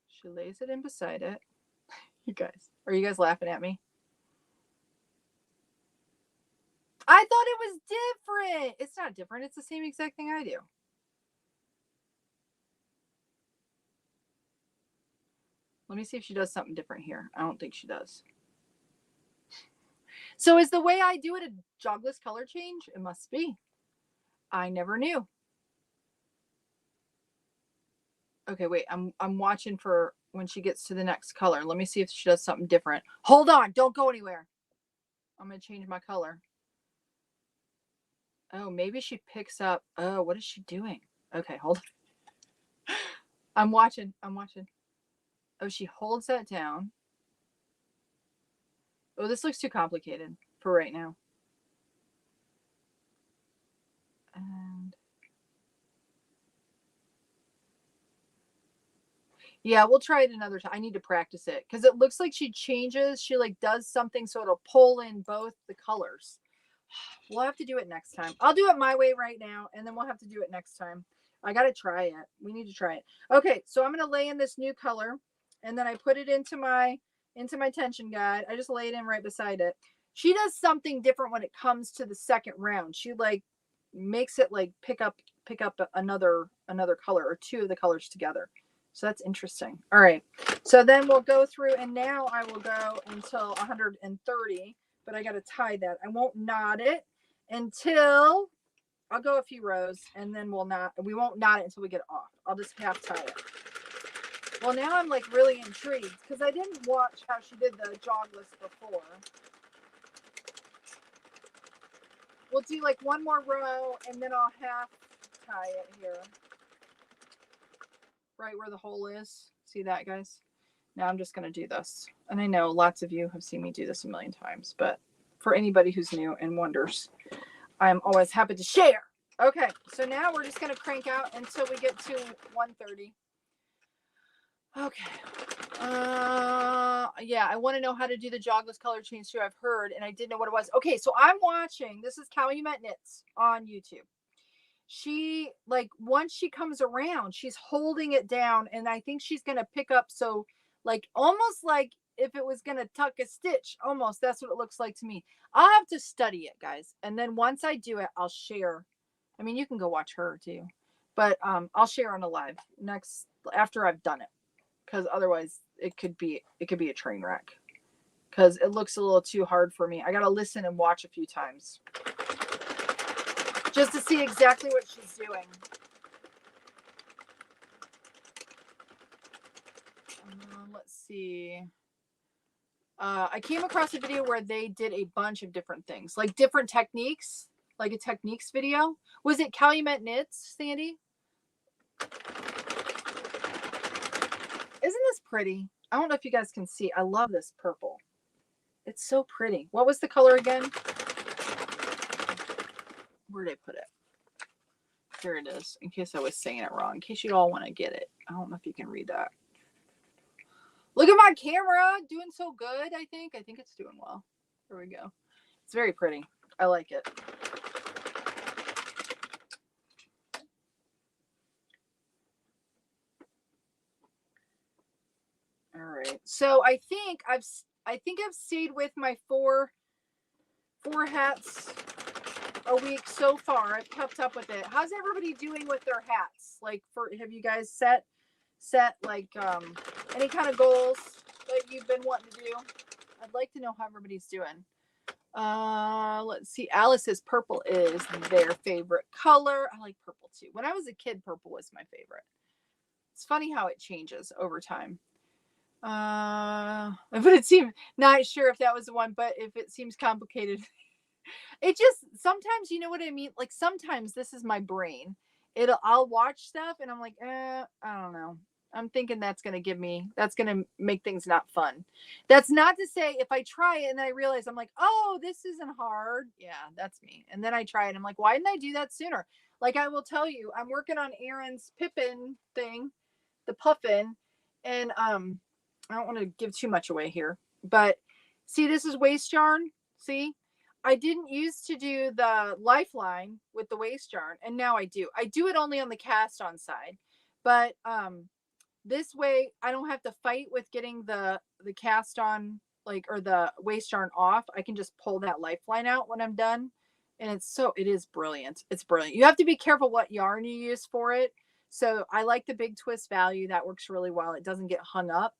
She lays it in beside it. You guys, are you guys laughing at me? I thought it was different. It's not different. It's the same exact thing I do. Let me see if she does something different here. I don't think she does. So is the way I do it a jogless color change? It must be. I never knew. Okay, wait. I'm watching for when she gets to the next color. Let me see if she does something different. Hold on. Don't go anywhere. I'm going to change my color. Oh, maybe she picks up. Oh, what is she doing? Okay, hold on. I'm watching. Oh, she holds that down. Oh, this looks too complicated for right now. And yeah, we'll try it another time. I need to practice it because it looks like she changes. She like does something so it'll pull in both the colors. We'll have to do it next time. I'll do it my way right now, and then we'll have to do it next time. I got to try it. We need to try it. Okay, so I'm going to lay in this new color, and then I put it into my tension guide. I just lay it in right beside it. She does something different when it comes to the second round. She like makes it like pick up another color or two of the colors together. So that's interesting. All right. So then we'll go through, and now I will go until 130, but I got to tie that. I won't knot it until I'll go a few rows, and then we won't knot it until we get it off. I'll just half tie it. Well, now I'm like really intrigued because I didn't watch how she did the jogless before. We'll do like one more row, and then I'll half tie it here. Right where the hole is. See that, guys? Now I'm just going to do this. And I know lots of you have seen me do this a million times, but for anybody who's new and wonders, I'm always happy to share. Okay, so now we're just going to crank out until we get to 130. Okay. Yeah, I want to know how to do the jogless color change too. I've heard, and I didn't know what it was. Okay, so I'm watching. This is Calumet Knits on YouTube. She like once she comes around, she's holding it down, and I think she's gonna pick up. So like almost like if it was gonna tuck a stitch, almost that's what it looks like to me. I'll have to study it, guys, and then once I do it, I'll share. I mean, you can go watch her too, but I'll share on a live next after I've done it, because otherwise it could be a train wreck because it looks a little too hard for me. I gotta listen and watch a few times just to see exactly what she's doing. Let's see. I came across a video where they did a bunch of different things, like different techniques, like a techniques video. Was it Calumet Knits, Sandy? Isn't this pretty? I don't know if you guys can see. I love this purple. It's so pretty. What was the color again? Where did I put it? Here it is, in case I was saying it wrong, in case you all want to get it. I don't know if you can read that. Look at my camera, doing so good, I think. I think it's doing well. There we go. It's very pretty. I like it. All right. So I think I've stayed with my four 4 hats a week so far. I've kept up with it. How's everybody doing with their hats? Like, have you guys set like any kind of goals that you've been wanting to do? I'd like to know how everybody's doing. Let's see. Alice says purple is their favorite color. I like purple too. When I was a kid, purple was my favorite. It's funny how it changes over time. But it seemed, not sure if that was the one, but if it seems complicated, it just, sometimes, you know what I mean? Like, sometimes this is my brain. I'll watch stuff and I'm like, I don't know. I'm thinking that's going to make things not fun. That's not to say if I try it and then I realize I'm like, oh, this isn't hard. Yeah, that's me. And then I try it. And I'm like, why didn't I do that sooner? Like, I will tell you, I'm working on Aaron's Pippin thing, the puffin. And, I don't want to give too much away here, but see, this is waist yarn. See, I didn't used to do the lifeline with the waist yarn, and now I do. I do it only on the cast on side, but this way I don't have to fight with getting the cast on, like, or the waist yarn off. I can just pull that lifeline out when I'm done, and it is brilliant. It's brilliant. You have to be careful what yarn you use for it. So I like the big twist value. That works really well. It doesn't get hung up.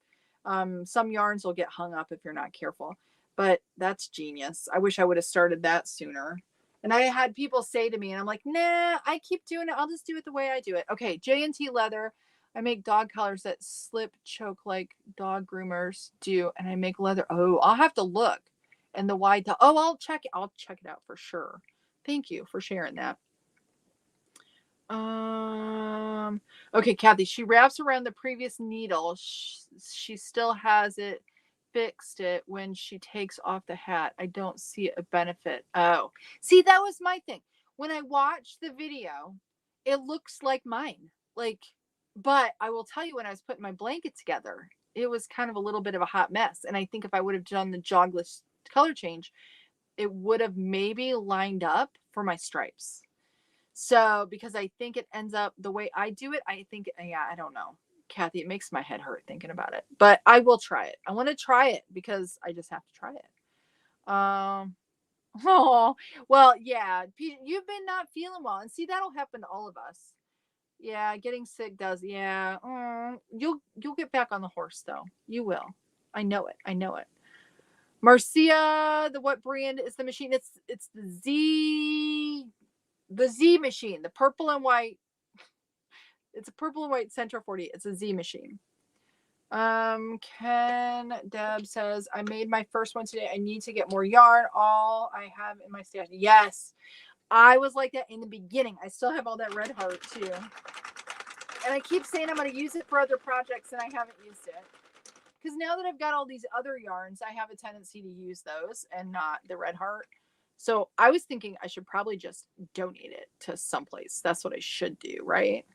Some yarns will get hung up if you're not careful, but that's genius. I wish I would have started that sooner. And I had people say to me, and I'm like, nah, I keep doing it. I'll just do it the way I do it. Okay. J&T leather. I make dog collars that slip choke like dog groomers do. And I make leather. Oh, I'll have to look. And the wide, I'll check it out for sure. Thank you for sharing that. Okay, Kathy, she wraps around the previous needle. She still has it fixed it when she takes off the hat. I don't see a benefit. Oh, see, that was my thing. When I watched the video, it looks like mine. Like, but I will tell you, when I was putting my blanket together, it was kind of a little bit of a hot mess. And I think if I would have done the jogless color change, it would have maybe lined up for my stripes. So, because I think it ends up the way I do it, I think, yeah, I don't know. Kathy, it makes my head hurt thinking about it, but I will try it. I want to try it because I just have to try it. Oh, well, yeah, you've been not feeling well, and see, that'll happen to all of us. Yeah, getting sick does. Yeah. You'll get back on the horse though. You will. I know it. Marcia, what brand is the machine? It's the Z machine, the purple and white. It's a purple and white Centro 40. It's a Z machine. Ken Deb says, I made my first one today. I need to get more yarn. All I have in my stash. Yes. I was like that in the beginning. I still have all that red heart too. And I keep saying I'm going to use it for other projects, and I haven't used it. Because now that I've got all these other yarns, I have a tendency to use those and not the red heart. So I was thinking I should probably just donate it to someplace. That's what I should do, right?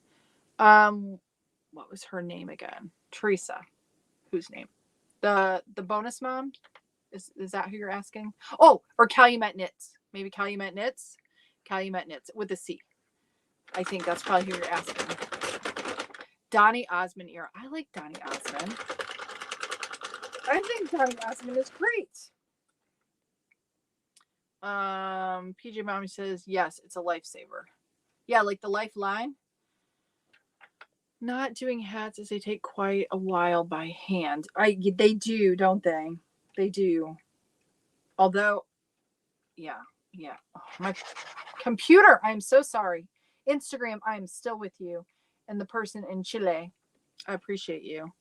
What was her name again? Teresa. Whose name? The bonus mom? Is that who you're asking? Oh, or Calumet Knits. Maybe Calumet Knits? Calumet Knits with a C. I think that's probably who you're asking. Donny Osmond era. I like Donny Osmond. I think Donny Osmond is great. PJ Mommy says, yes, it's a lifesaver. Yeah, like the Lifeline. Not doing hats as they take quite a while by hand. They do, don't they? They do. Although, yeah. Oh, my computer, I'm so sorry. Instagram, I'm still with you. And the person in Chile, I appreciate you.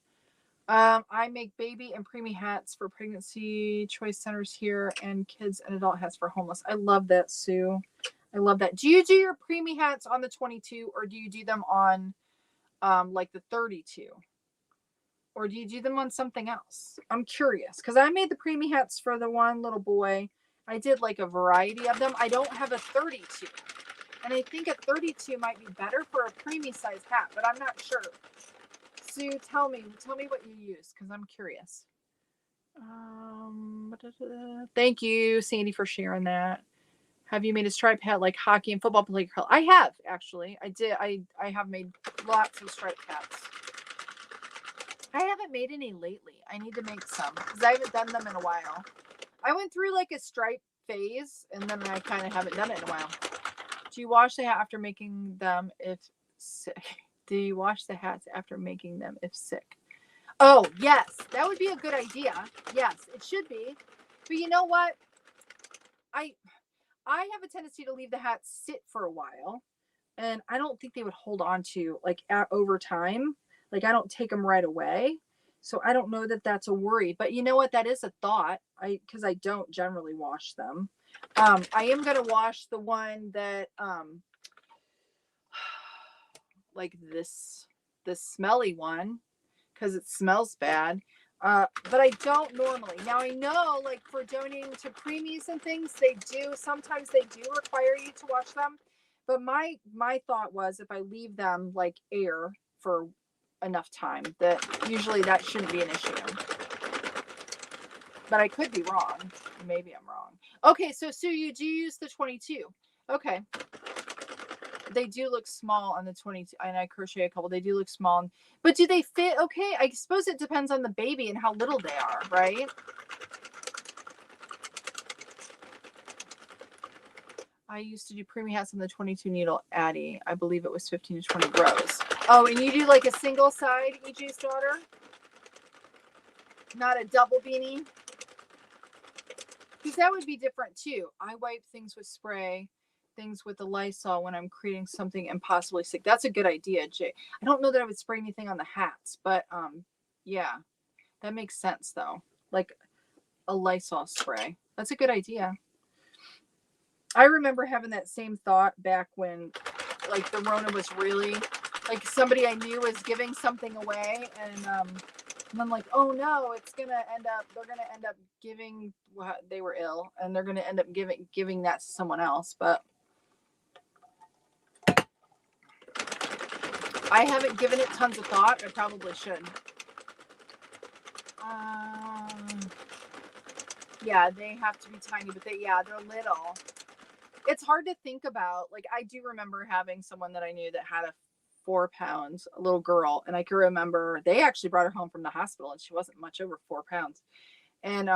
I make baby and preemie hats for pregnancy choice centers here, and kids and adult hats for homeless. I love that, Sue. I love that. Do you do your preemie hats on the 22, or do you do them on like the 32? Or do you do them on something else? I'm curious, because I made the preemie hats for the one little boy. I did like a variety of them. I don't have a 32. And I think a 32 might be better for a preemie size hat, but I'm not sure. Sue, tell me what you use, because I'm curious. Thank you, Sandy, for sharing that. Have you made a stripe hat like hockey and football player? I have, actually. I did. I have made lots of stripe hats. I haven't made any lately. I need to make some because I haven't done them in a while. I went through like a stripe phase, and then I kind of haven't done it in a while. Do you wash the hat after making them if sick? Do you wash the hats after making them if sick? Oh, yes. That would be a good idea. Yes, it should be. But you know what? I have a tendency to leave the hats sit for a while, and I don't think they would hold on to like over time. Like I don't take them right away. So I don't know that that's a worry, but you know what? That is a thought. Because I don't generally wash them. I am going to wash the one that, like this smelly one, because it smells bad. But I don't normally. Now I know, like for donating to preemies and things, sometimes they do require you to wash them. But my thought was, if I leave them like air for enough time, that usually that shouldn't be an issue. But I could be wrong. Maybe I'm wrong. Okay, so Sue, you do use the 22. Okay. They do look small on the 22, and I crochet a couple. They do look small, but do they fit okay? I suppose it depends on the baby and how little they are, right? I used to do preemie hats on the 22 needle Addie. I believe it was 15 to 20 rows. Oh, and you do like a single side, EJ's daughter? Not a double beanie? Because that would be different too. I wipe things with spray, things with the Lysol when I'm creating something impossibly sick. That's a good idea, Jay. I don't know that I would spray anything on the hats, but yeah, that makes sense though. Like a Lysol spray. That's a good idea. I remember having that same thought back when like the Rona was really like somebody I knew was giving something away, and I'm like, oh no, they're gonna end up giving, they were ill, and they're gonna end up giving that to someone else. But I haven't given it tons of thought. I probably should. Yeah, they have to be tiny, but they're little. It's hard to think about. Like I do remember having someone that I knew that had a 4 pounds, a little girl, and I can remember they actually brought her home from the hospital, and she wasn't much over 4 pounds, and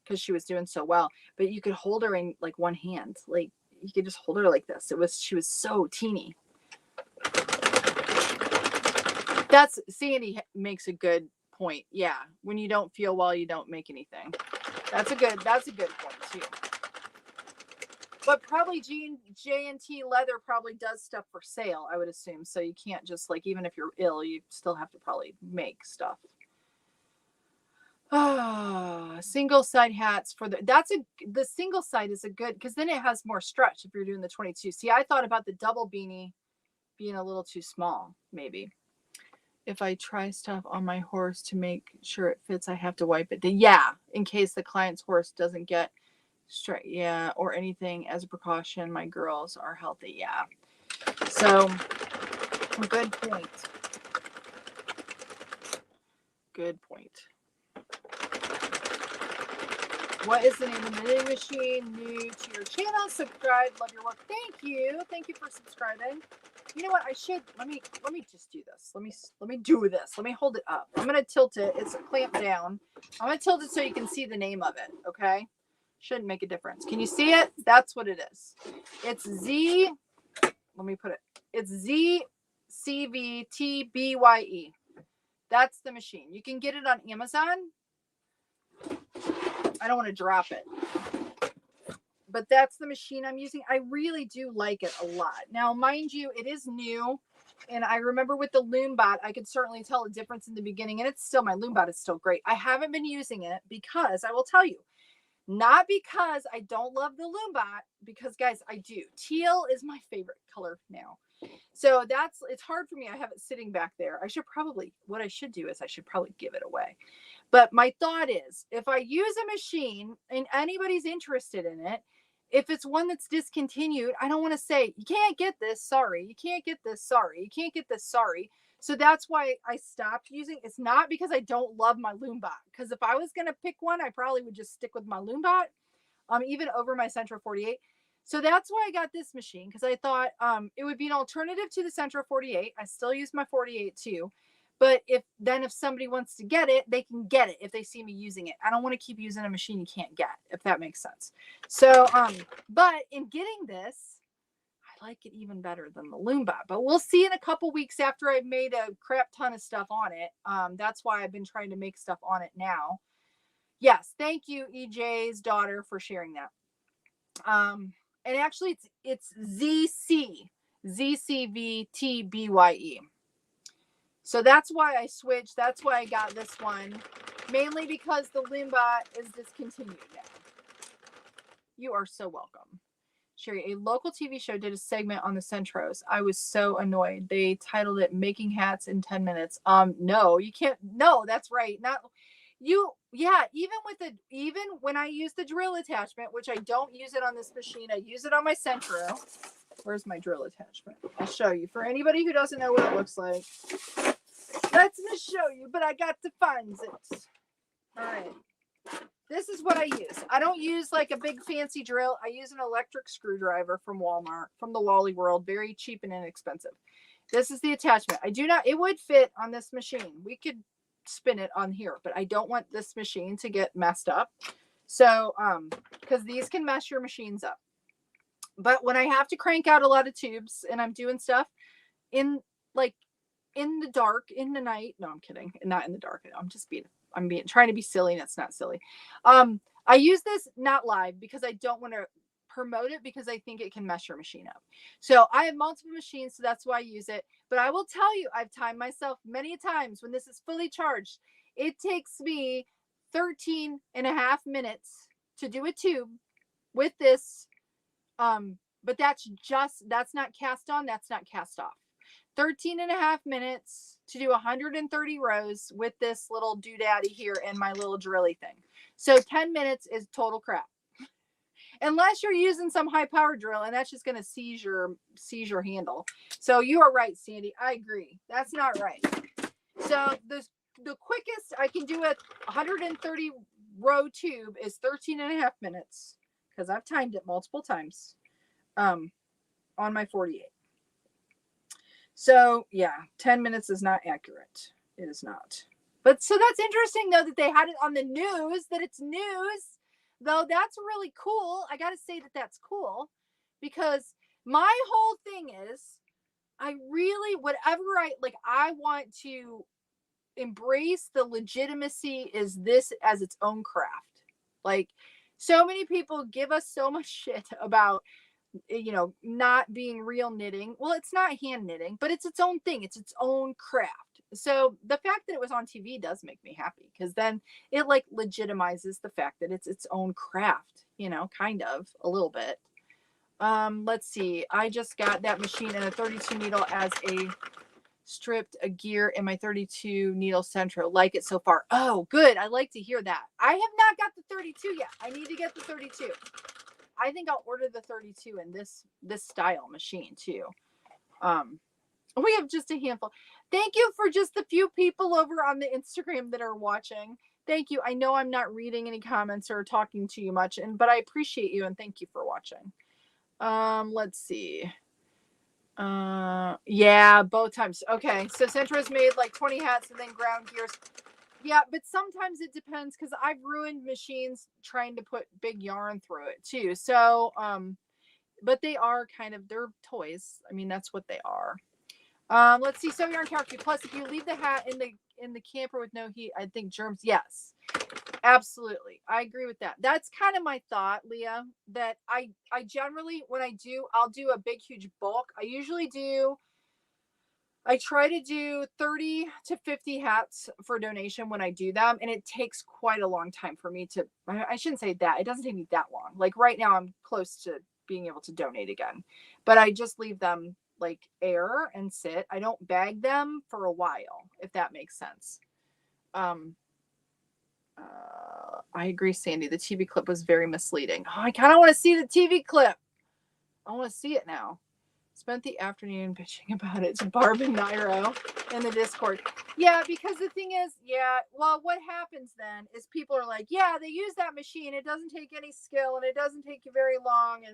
because she was doing so well. But you could hold her in like one hand, like you could just hold her like this. She was so teeny. Sandy makes a good point. Yeah, when you don't feel well, you don't make anything. That's a good point too. But probably J&T Leather probably does stuff for sale, I would assume. So you can't just like, even if you're ill, you still have to probably make stuff. Single side hats for the single side is a good, because then it has more stretch if you're doing the 22. See, I thought about the double beanie being a little too small, maybe. If I try stuff on my horse to make sure it fits, I have to wipe it. Yeah, in case the client's horse doesn't get straight, yeah, or anything as a precaution. My girls are healthy, yeah. So, good point. Good point. What is the name of the knitting machine? New to your channel? Subscribe. Love your work. Thank you. Thank you for subscribing. You know what? I should let me just do this. Let me do this. Let me hold it up. I'm gonna tilt it. It's clamped down. I'm gonna tilt it so you can see the name of it. Okay. Shouldn't make a difference. Can you see it? That's what it is. It's Z. Let me put it. It's ZCVTBYE. That's the machine. You can get it on Amazon. I don't want to drop it. But that's the machine I'm using. I really do like it a lot. Now, mind you, it is new. And I remember with the Loombot, I could certainly tell a difference in the beginning. And it's still, my Loombot is still great. I haven't been using it because, I will tell you, not because I don't love the Loombot, because guys, I do. Teal is my favorite color now. So it's hard for me. I have it sitting back there. What I should do is I should probably give it away. But my thought is, if I use a machine and anybody's interested in it, if it's one that's discontinued, I don't want to say, you can't get this, sorry. You can't get this, sorry. You can't get this, sorry. So that's why I stopped using. It's not because I don't love my Loombot. Because if I was going to pick one, I probably would just stick with my Loombot, even over my Centro 48. So that's why I got this machine, because I thought it would be an alternative to the Centro 48. I still use my 48 too. But if somebody wants to get it, they can get it if they see me using it. I don't want to keep using a machine you can't get, if that makes sense. So, but in getting this, I like it even better than the Loomba. But we'll see in a couple weeks after I've made a crap ton of stuff on it. That's why I've been trying to make stuff on it now. Yes, thank you, EJ's daughter, for sharing that. And actually, it's ZCVTBYE. So that's why I switched. That's why I got this one, mainly because the Loomba is discontinued now. You are so welcome. Cheri, a local TV show did a segment on the Centros. I was so annoyed. They titled it "Making Hats in 10 Minutes." No, you can't. No, that's right. Not you. Yeah, even when I use the drill attachment, which I don't use it on this machine, I use it on my Centro. Where's my drill attachment? I'll show you. For anybody who doesn't know what it looks like, let me show you, but I got to find it. All right. This is what I use. I don't use like a big fancy drill. I use an electric screwdriver from Walmart, from the Wally World. Very cheap and inexpensive. This is the attachment. It would fit on this machine. We could spin it on here, but I don't want this machine to get messed up. So, because these can mess your machines up. But when I have to crank out a lot of tubes and I'm doing stuff in the dark, in the night. No, I'm kidding. Not in the dark. I'm trying to be silly, and it's not silly. I use this not live because I don't want to promote it because I think it can mess your machine up. So I have multiple machines, so that's why I use it. But I will tell you, I've timed myself many times when this is fully charged. It takes me 13 and a half minutes to do a tube with this. But that's not cast on, that's not cast off. 13 and a half minutes to do 130 rows with this little doodaddy here and my little drilly thing. So 10 minutes is total crap. Unless you're using some high power drill, and that's just going to seize your handle. So you are right, Sandy. I agree. That's not right. So the quickest I can do a 130 row tube is 13 and a half minutes because I've timed it multiple times on my 48. So yeah, 10 minutes is not accurate. It is not. But so that's interesting though that they had it on the news, that it's news. Though that's really cool. I got to say that that's cool because my whole thing is I want to embrace the legitimacy is this as its own craft. Like so many people give us so much shit about not being real knitting. Well, it's not hand knitting, but it's its own thing. It's its own craft. So the fact that it was on TV does make me happy because then it like legitimizes the fact that it's its own craft, kind of a little bit. Let's see. I just got that machine and a 32 needle as a stripped a gear in my 32 needle Centro. Like it so far. Oh, good. I like to hear that. I have not got the 32 yet. I need to get the 32. I think I'll order the 32 in this style machine too. We have just a handful. Thank you for just the few people over on the Instagram that are watching. Thank you. I know I'm not reading any comments or talking to you much, but I appreciate you and thank you for watching. Let's see. Yeah, both times. Okay, so Centro's made like 20 hats and then ground gears. Yeah, but sometimes it depends because I've ruined machines trying to put big yarn through it too. So, but they are they're toys. I mean, that's what they are. Let's see. Sew yarn calculate. Plus, if you leave the hat in the camper with no heat, I think germs. Yes, absolutely. I agree with that. That's kind of my thought, Leah, that I generally, when I'll do a big, huge bulk. I try to do 30 to 50 hats for donation when I do them. And it takes quite a long time for me I shouldn't say that. It doesn't take me that long. Like right now I'm close to being able to donate again, but I just leave them like air and sit. I don't bag them for a while, if that makes sense. I agree, Sandy. The TV clip was very misleading. Oh, I kind of want to see the TV clip. I want to see it now. Spent the afternoon bitching about it to Barb and Nairo in the Discord. Yeah, because the thing is, well, what happens then is people are like, yeah, they use that machine. It doesn't take any skill and it doesn't take you very long.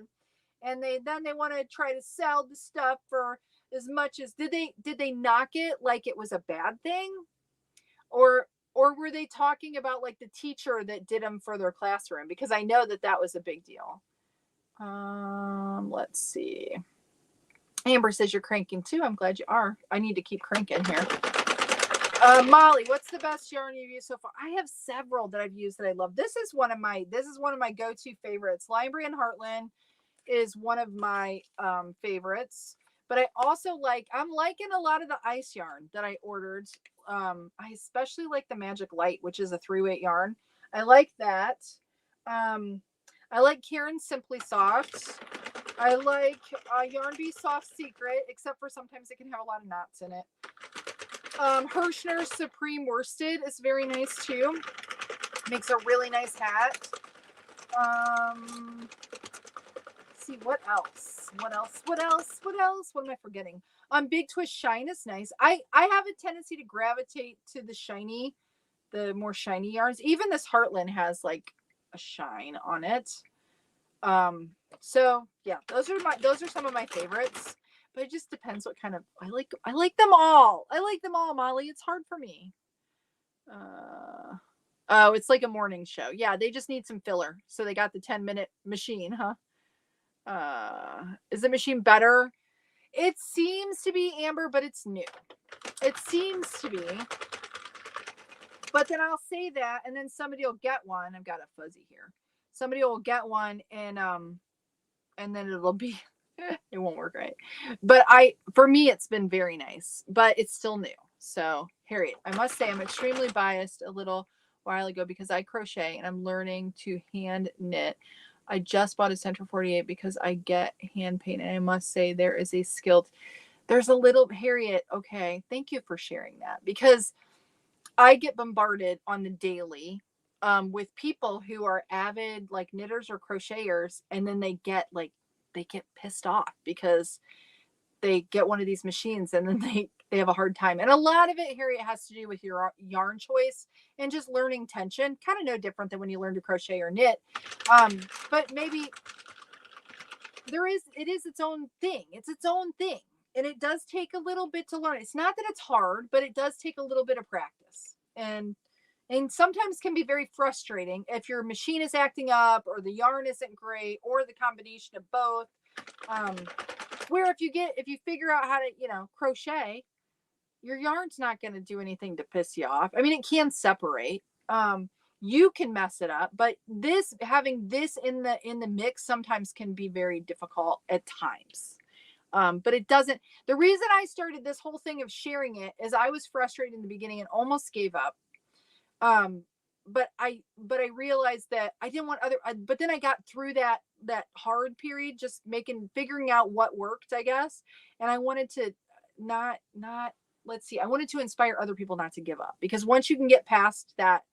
And they want to try to sell the stuff for as much as did they knock it like it was a bad thing, or were they talking about like the teacher that did them for their classroom? Because I know that was a big deal. Let's see. Amber says you're cranking too. I'm glad you are. I need to keep cranking here. Molly, what's the best yarn you've used so far? I have several that I've used that I love. This is one of my go-to favorites. Lion Brand Heartland is one of my favorites. But I also I'm liking a lot of the ice yarn that I ordered. I especially like the Magic Light, which is a 3-weight yarn. I like that. I like Karen's Simply Soft. I like Yarn Bee Soft Secret, except for sometimes it can have a lot of knots in it. Hirschner's Supreme Worsted is very nice too. Makes a really nice hat. Let's see, what else? What am I forgetting? Big Twist Shine is nice. I have a tendency to gravitate to the more shiny yarns. Even this Heartland has like a shine on it. So yeah, those are some of my favorites. But it just depends what kind of I like them all. I like them all, Molly. It's hard for me. Oh, it's like a morning show. Yeah, they just need some filler. So they got the 10-minute machine, huh? Is the machine better? It seems to be, Amber, but it's new. It seems to be. But then I'll say that, and then somebody will get one. I've got a fuzzy here. Somebody will get one, and then it'll be it won't work right. But for me, it's been very nice, but it's still new. So Harriet, I must say I'm extremely biased a little while ago because I crochet and I'm learning to hand knit. I just bought a Central 48 because I get hand paint, and I must say there's a little Harriet. Okay. Thank you for sharing that, because I get bombarded on the daily with people who are avid like knitters or crocheters, and then they get pissed off because they get one of these machines and then they have a hard time. And a lot of it, Harriet, has to do with your yarn choice and just learning tension. Kind of no different than when you learn to crochet or knit. But maybe it is its own thing. It's its own thing. And it does take a little bit to learn. It's not that it's hard, but it does take a little bit of practice. And sometimes can be very frustrating if your machine is acting up or the yarn isn't great or the combination of both. Where if you figure out how to, crochet, your yarn's not going to do anything to piss you off. I mean, it can separate. You can mess it up, but having this in the mix sometimes can be very difficult at times. But it doesn't. The reason I started this whole thing of sharing it is I was frustrated in the beginning and almost gave up. But I realized that I didn't want but then I got through that hard period, just figuring out what worked, I guess. And I wanted to I wanted to inspire other people not to give up, because once you can get past that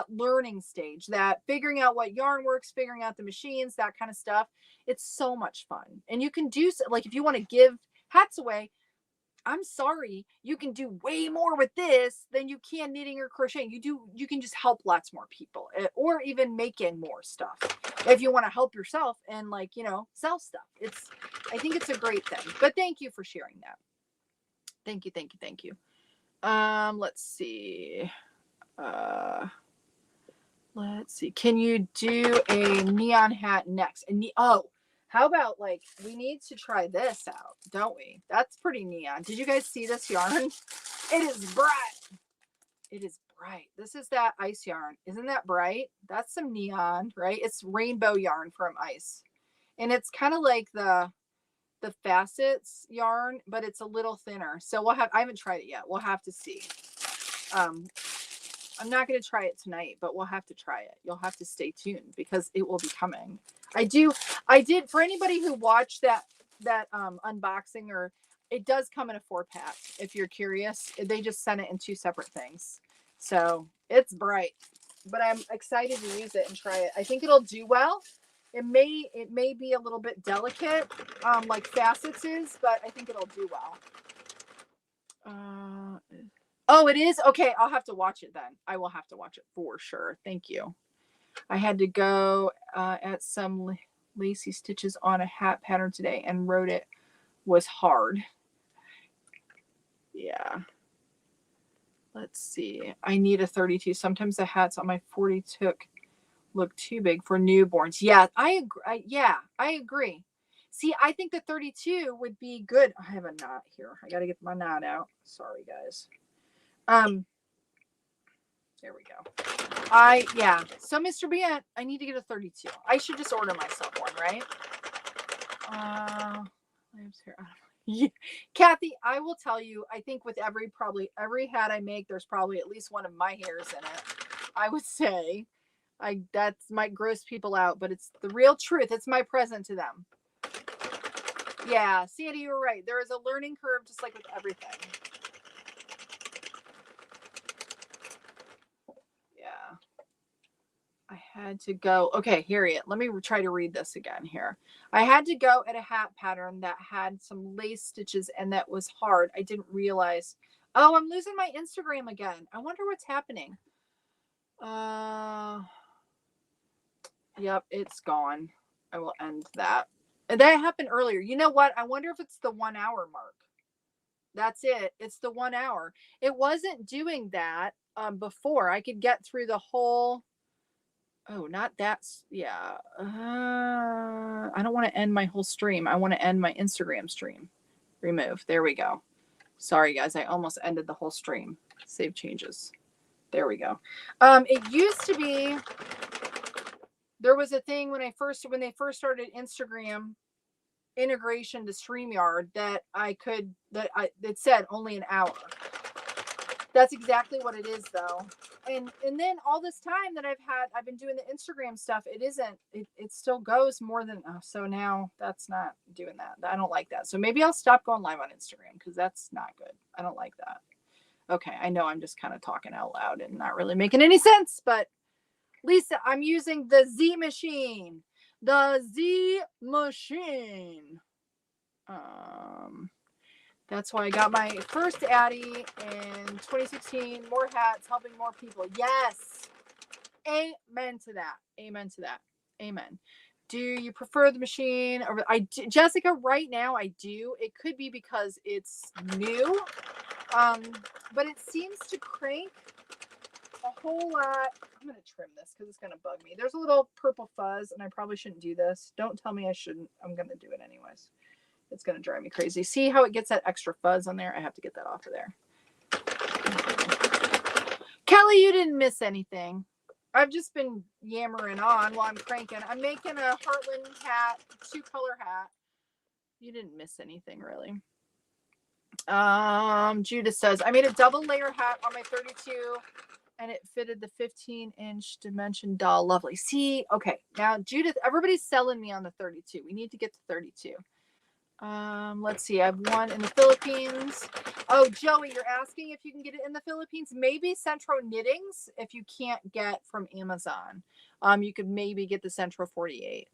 learning stage, that figuring out what yarn works, figuring out the machines, that kind of stuff, it's so much fun. And you can do like, if you want to give hats away, I'm sorry, you can do way more with this than you can knitting or crocheting. You can just help lots more people, or even making more stuff if you want to help yourself and sell stuff. I think it's a great thing. But thank you for sharing that. Thank you. Let's see. Can you do a neon hat next? How about we need to try this out, don't we? That's pretty neon. Did you guys see this yarn? It is bright. This is that ice yarn. Isn't that bright? That's some neon, right? It's rainbow yarn from Ice. And it's kind of like the facets yarn, but it's a little thinner. So I haven't tried it yet. We'll have to see. I'm not going to try it tonight, but we'll have to try it. You'll have to stay tuned because it will be coming. I did, for anybody who watched that unboxing, or it does come in a 4-pack. If you're curious, they just sent it in 2 separate things. So it's bright, but I'm excited to use it and try it. I think it'll do well. It may be a little bit delicate, like facets is, but I think it'll do well. Oh, it is? Okay, I'll have to watch it then. I will have to watch it for sure. Thank you. I had to go at some lacy stitches on a hat pattern today, and wrote it was hard. Yeah. Let's see. I need a 32. Sometimes the hats on my 40 look too big for newborns. Yeah, I agree. I agree. See, I think the 32 would be good. I have a knot here. I got to get my knot out. Sorry, guys. There we go. Yeah. So, Mr. Bant, I need to get a 32. I should just order myself one, right? Yeah. Kathy, I will tell you, I think with probably every hat I make, there's probably at least one of my hairs in it. I would say. That might gross people out, but it's the real truth. It's my present to them. Yeah, Sandy, you were right. There is a learning curve, just like with everything. Yeah. I had to go. Okay, Harriet, let me try to read this again here. I had to go at a hat pattern that had some lace stitches and that was hard. I didn't realize. Oh, I'm losing my Instagram again. I wonder what's happening. Yep, it's gone. I will end that. That happened earlier. You know what? I wonder if it's the 1 hour mark. That's it. It's the 1 hour. It wasn't doing that before. I could get through the whole. Oh, not that. Yeah. I don't want to end my whole stream. I want to end my Instagram stream. Remove. There we go. Sorry, guys. I almost ended the whole stream. Save changes. There we go. It used to be. There was a thing when they first started Instagram integration to StreamYard that it said only an hour. That's exactly what it is though. And then all this time that I've been doing the Instagram stuff, it still goes more than, so now that's not doing that. I don't like that. So maybe I'll stop going live on Instagram because that's not good. I don't like that. Okay. I know I'm just kind of talking out loud and not really making any sense, but Lisa, I'm using the Z machine. The Z machine. That's why I got my first Addy in 2016. More hats, helping more people. Yes. Amen to that. Amen to that. Amen. Do you prefer the machine? Or Jessica, right now I do. It could be because it's new. But it seems to crank a whole lot. I'm going to trim this because it's going to bug me. There's a little purple fuzz, and I probably shouldn't do this. Don't tell me I shouldn't. I'm going to do it anyways. It's going to drive me crazy. See how it gets that extra fuzz on there? I have to get that off of there. Kelly, you didn't miss anything. I've just been yammering on while I'm cranking. I'm making a Heartland hat, 2-color hat. You didn't miss anything, really. Judith says, I made a double layer hat on my 32 and it fitted the 15-inch dimension doll. Lovely. See, okay. Now, Judith, everybody's selling me on the 32. We need to get to 32. Let's see. I have one in the Philippines. Oh, Joey, you're asking if you can get it in the Philippines. Maybe Centro Knittings, if you can't get from Amazon. You could maybe get the Centro 48.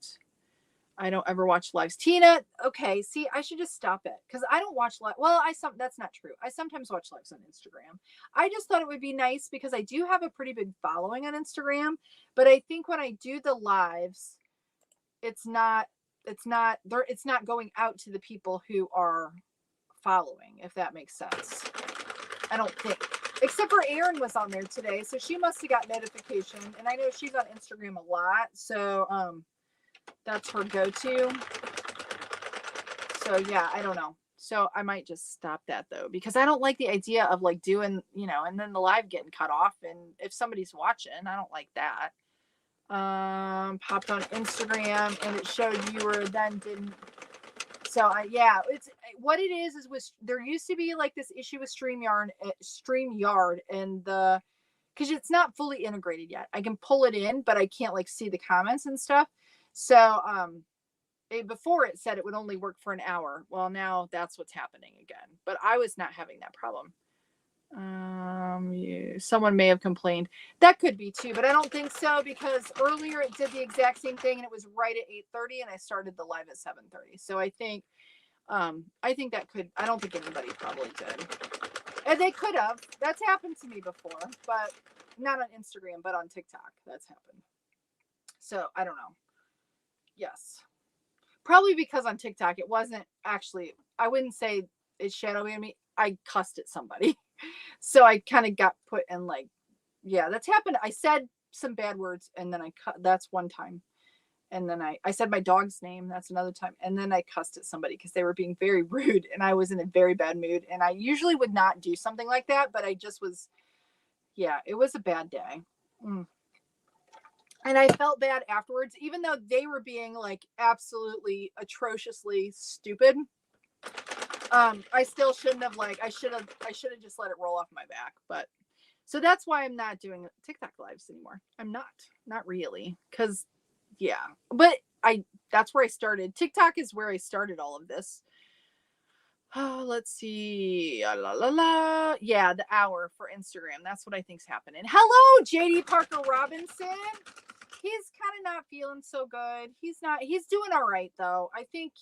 I don't ever watch lives. Tina, okay. See, I should just stop it because I don't watch live. Well, that's not true. I sometimes watch lives on Instagram. I just thought it would be nice because I do have a pretty big following on Instagram. But I think when I do the lives, it's not going out to the people who are following, if that makes sense. I don't think, except for Erin was on there today, so she must have got notification, and I know she's on Instagram a lot, so that's her go-to. So yeah, I don't know. So I might just stop that though, because I don't like the idea of like doing, and then the live getting cut off, and if somebody's watching, I don't like that. Popped on Instagram and it showed viewer, then didn't. So it's what it is with, there used to be like this issue with StreamYard and because it's not fully integrated yet. I can pull it in, but I can't like see the comments and stuff. So before it said it would only work for an hour. Well, now that's what's happening again, but I was not having that problem. Someone may have complained. That could be too, but I don't think so because earlier it did the exact same thing and it was right at 8:30 and I started the live at 7:30. So I think that could, I don't think anybody probably did. And they could have. That's happened to me before, but not on Instagram, but on TikTok. That's happened. So I don't know. Yes. Probably because on TikTok it wasn't actually, I wouldn't say it's shadowing me. I cussed at somebody. So I kind of got put in like, yeah, that's happened. I said some bad words and then that's one time. And then I said my dog's name. That's another time. And then I cussed at somebody because they were being very rude and I was in a very bad mood. And I usually would not do something like that, but I just was, yeah, it was a bad day. And I felt bad afterwards, even though they were being like absolutely atrociously stupid. I still shouldn't have I should have just let it roll off my back. But so that's why I'm not doing TikTok lives anymore. I'm not really. Cause yeah, but that's where I started. TikTok is where I started all of this. Oh, let's see. La, la, la. Yeah, the hour for Instagram. That's what I think's happening. Hello, JD Parker Robinson. He's kind of not feeling so good. He's doing all right though. I think,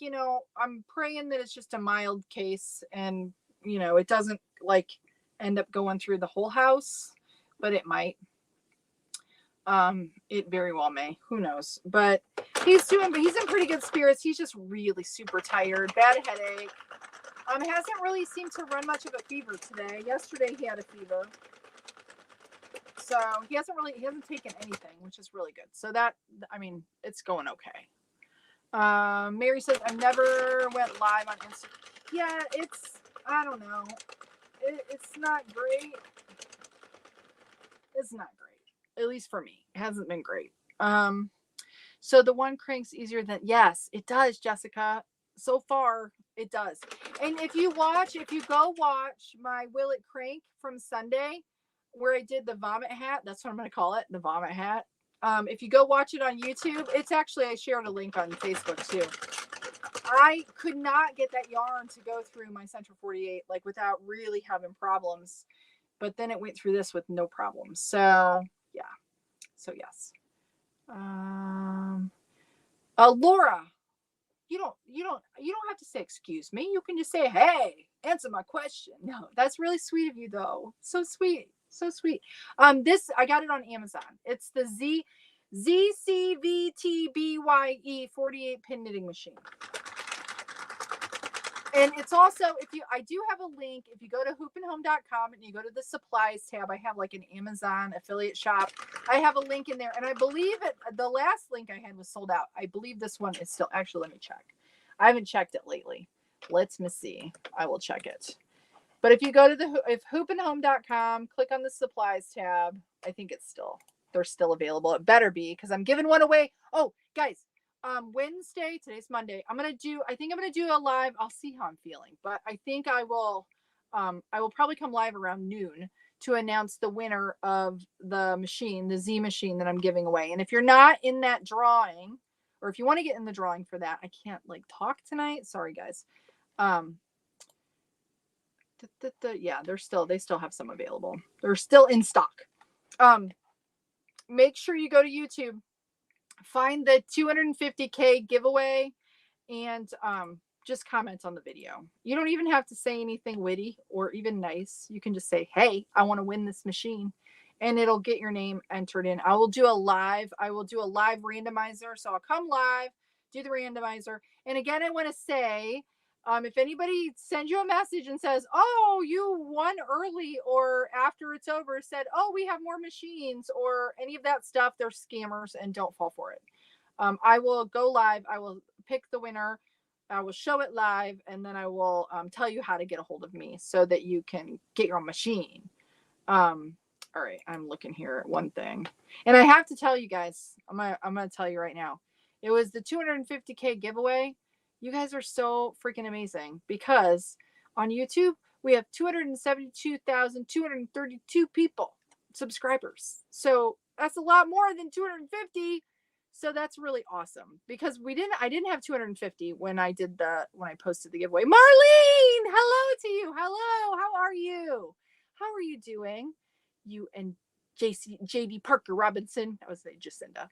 I'm praying that it's just a mild case and, it doesn't end up going through the whole house, but it might. It very well may. Who knows? But he's in pretty good spirits. He's just really super tired, bad headache. Hasn't really seemed to run much of a fever today. Yesterday he had a fever. So he hasn't taken anything, which is really good. So it's going okay. Mary says, I never went live on Instagram. Yeah, I don't know. It's not great. It's not great. At least for me. It hasn't been great. So the one cranks easier than, yes, it does, Jessica. So far, it does. And if you go watch my Will It Crank from Sunday, where I did the vomit hat, that's what I'm going to call it, the vomit hat. If you go watch it on YouTube, I shared a link on Facebook too. I could not get that yarn to go through my Central 48, without really having problems. But then it went through this with no problems. So yeah. So yes. Laura, you don't have to say excuse me. You can just say, hey, answer my question. No, that's really sweet of you though. So sweet. So sweet. This, I got it on Amazon. It's the ZCVTBYE 48 pin knitting machine. And it's also, I do have a link. If you go to hoopandhome.com and you go to the supplies tab, I have an Amazon affiliate shop. I have a link in there. And I believe the last link I had was sold out. I believe this one is still, actually, let me check. I haven't checked it lately. Let me see. I will check it. But if you go to hoopandhome.com, click on the supplies tab, I think they're still available. It better be, because I'm giving one away. Oh, guys. Wednesday, today's Monday. I think I'm gonna do a live. I'll see how I'm feeling, but I think I will probably come live around noon to announce the winner of the machine, the Z machine that I'm giving away. And if you're not in that drawing, or if you want to get in the drawing for that, I can't talk tonight. Sorry, guys. Yeah, they still have some available. They're still in stock. Make sure you go to YouTube. Find the 250K giveaway and just comment on the video. You don't even have to say anything witty or even nice. You can just say, hey, I want to win this machine, and it'll get your name entered in. I will do a live randomizer. So I'll come live, do the randomizer. And again, I want to say, if anybody sends you a message and says, oh, you won early, or after it's over said, oh, we have more machines, or any of that stuff, they're scammers, and don't fall for it. I will go live. I will pick the winner. I will show it live, and then I will tell you how to get a hold of me so that you can get your own machine. All right, I'm looking here at one thing, and I have to tell you guys, I'm gonna tell you right now, it was the 250K giveaway. You guys are so freaking amazing, because on YouTube we have 272,232 people, subscribers. So that's a lot more than 250. So that's really awesome, because I didn't have 250 when I posted the giveaway. Marlene, hello to you. Hello. How are you? How are you doing? You and JD Parker Robinson. That was Jacinda.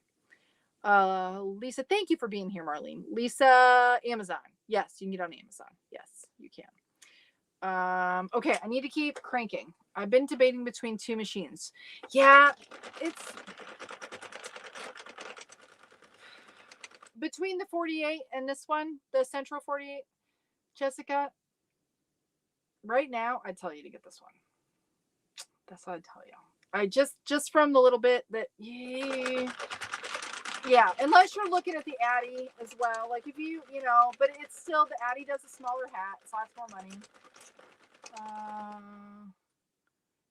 Lisa, thank you for being here, Marlene. Lisa, Amazon. Yes, you can get on Amazon. Yes, you can. Okay, I need to keep cranking. I've been debating between two machines. Yeah, it's between the 48 and this one, the Central 48, Jessica. right now, I'd tell you to get this one. That's what I'd tell you. I just from the little bit that, yeah, unless you're looking at the Addy as well. Like if you know, but it's still, the Addy does a smaller hat. It's lots more money.